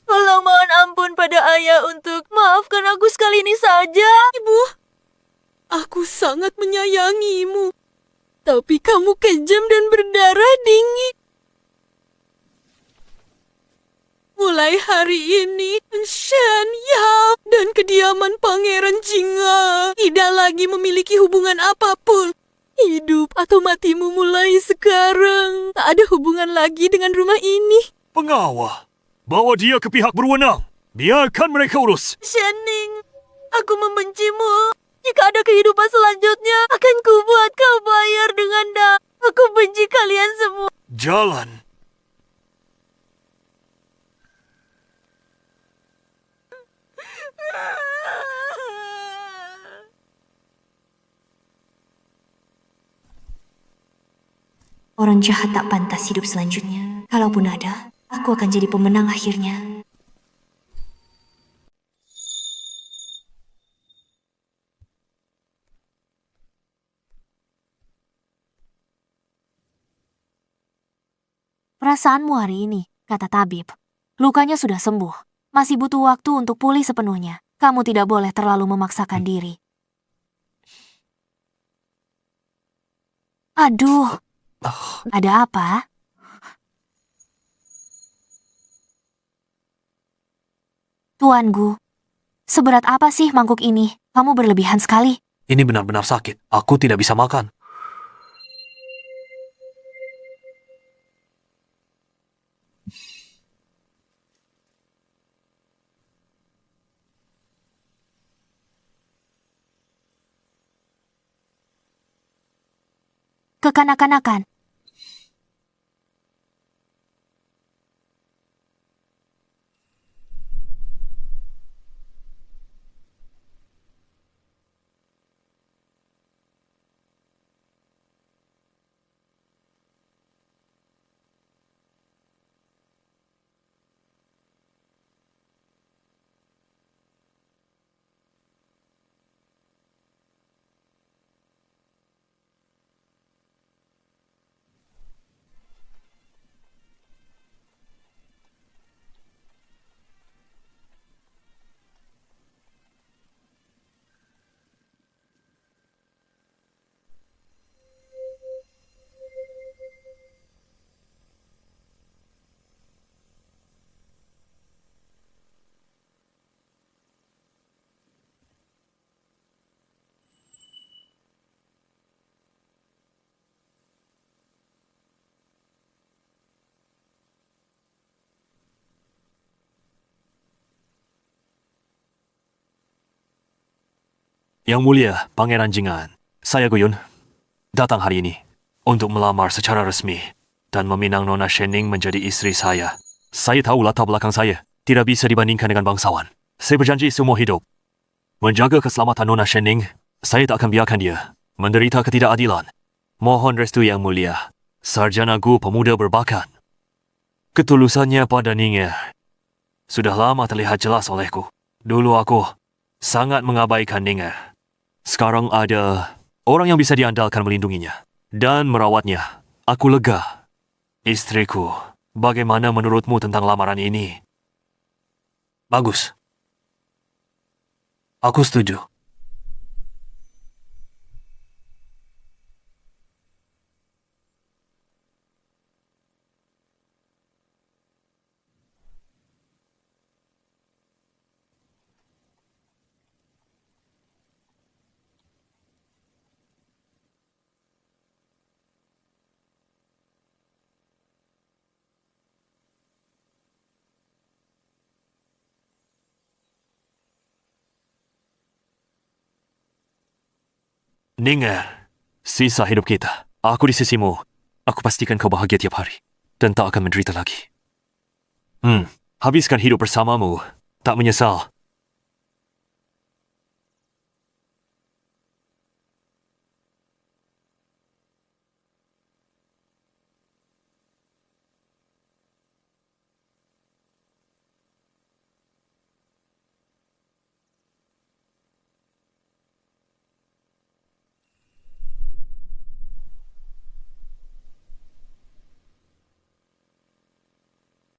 tolong mohon ampun pada Ayah untuk maafkan aku sekali ini saja. Ibu, aku sangat menyayangimu. Tapi kamu kejam dan berdarah dingin. Mulai hari ini, Shen Yao dan kediaman Pangeran Jing'an tidak lagi memiliki hubungan apapun. Hidup atau matimu mulai sekarang. Tak ada hubungan lagi dengan rumah ini. Pengawal, bawa dia ke pihak berwenang. Biarkan mereka urus. Shening, aku membencimu. Jika ada kehidupan selanjutnya, akan kubuat kau bayar dengan Aku benci kalian semua. Jalan. Orang jahat tak pantas hidup selanjutnya. Kalaupun ada, aku akan jadi pemenang akhirnya. Perasaanmu hari ini, kata tabib. Lukanya sudah sembuh. Masih butuh waktu untuk pulih sepenuhnya. Kamu tidak boleh terlalu memaksakan diri. Aduh, ada apa? Tuan Gu, seberat apa sih mangkuk ini? Kamu berlebihan sekali. Ini benar-benar sakit. Aku tidak bisa makan. Kekanak-kanakan. Yang Mulia, Pangeran Jing'an. Saya Guyun. Datang hari ini untuk melamar secara resmi dan meminang Nona Shening menjadi istri saya. Saya tahu latar belakang saya tidak bisa dibandingkan dengan bangsawan. Saya berjanji seumur hidup menjaga keselamatan Nona Shening. Saya tak akan biarkan dia menderita ketidakadilan. Mohon restu Yang Mulia. sarjana guru pemuda berbakat. Ketulusannya pada Ninger sudah lama terlihat jelas olehku. Dulu aku sangat mengabaikan Ninger. Sekarang ada orang yang bisa diandalkan melindunginya dan merawatnya. Aku lega. Istriku, bagaimana menurutmu tentang lamaran ini? Bagus. Aku setuju. Ninger, sisa hidup kita. Aku di sisimu. Aku pastikan kau bahagia tiap hari. Dan tak akan menderita lagi. Habiskan hidup bersamamu. Tak menyesal.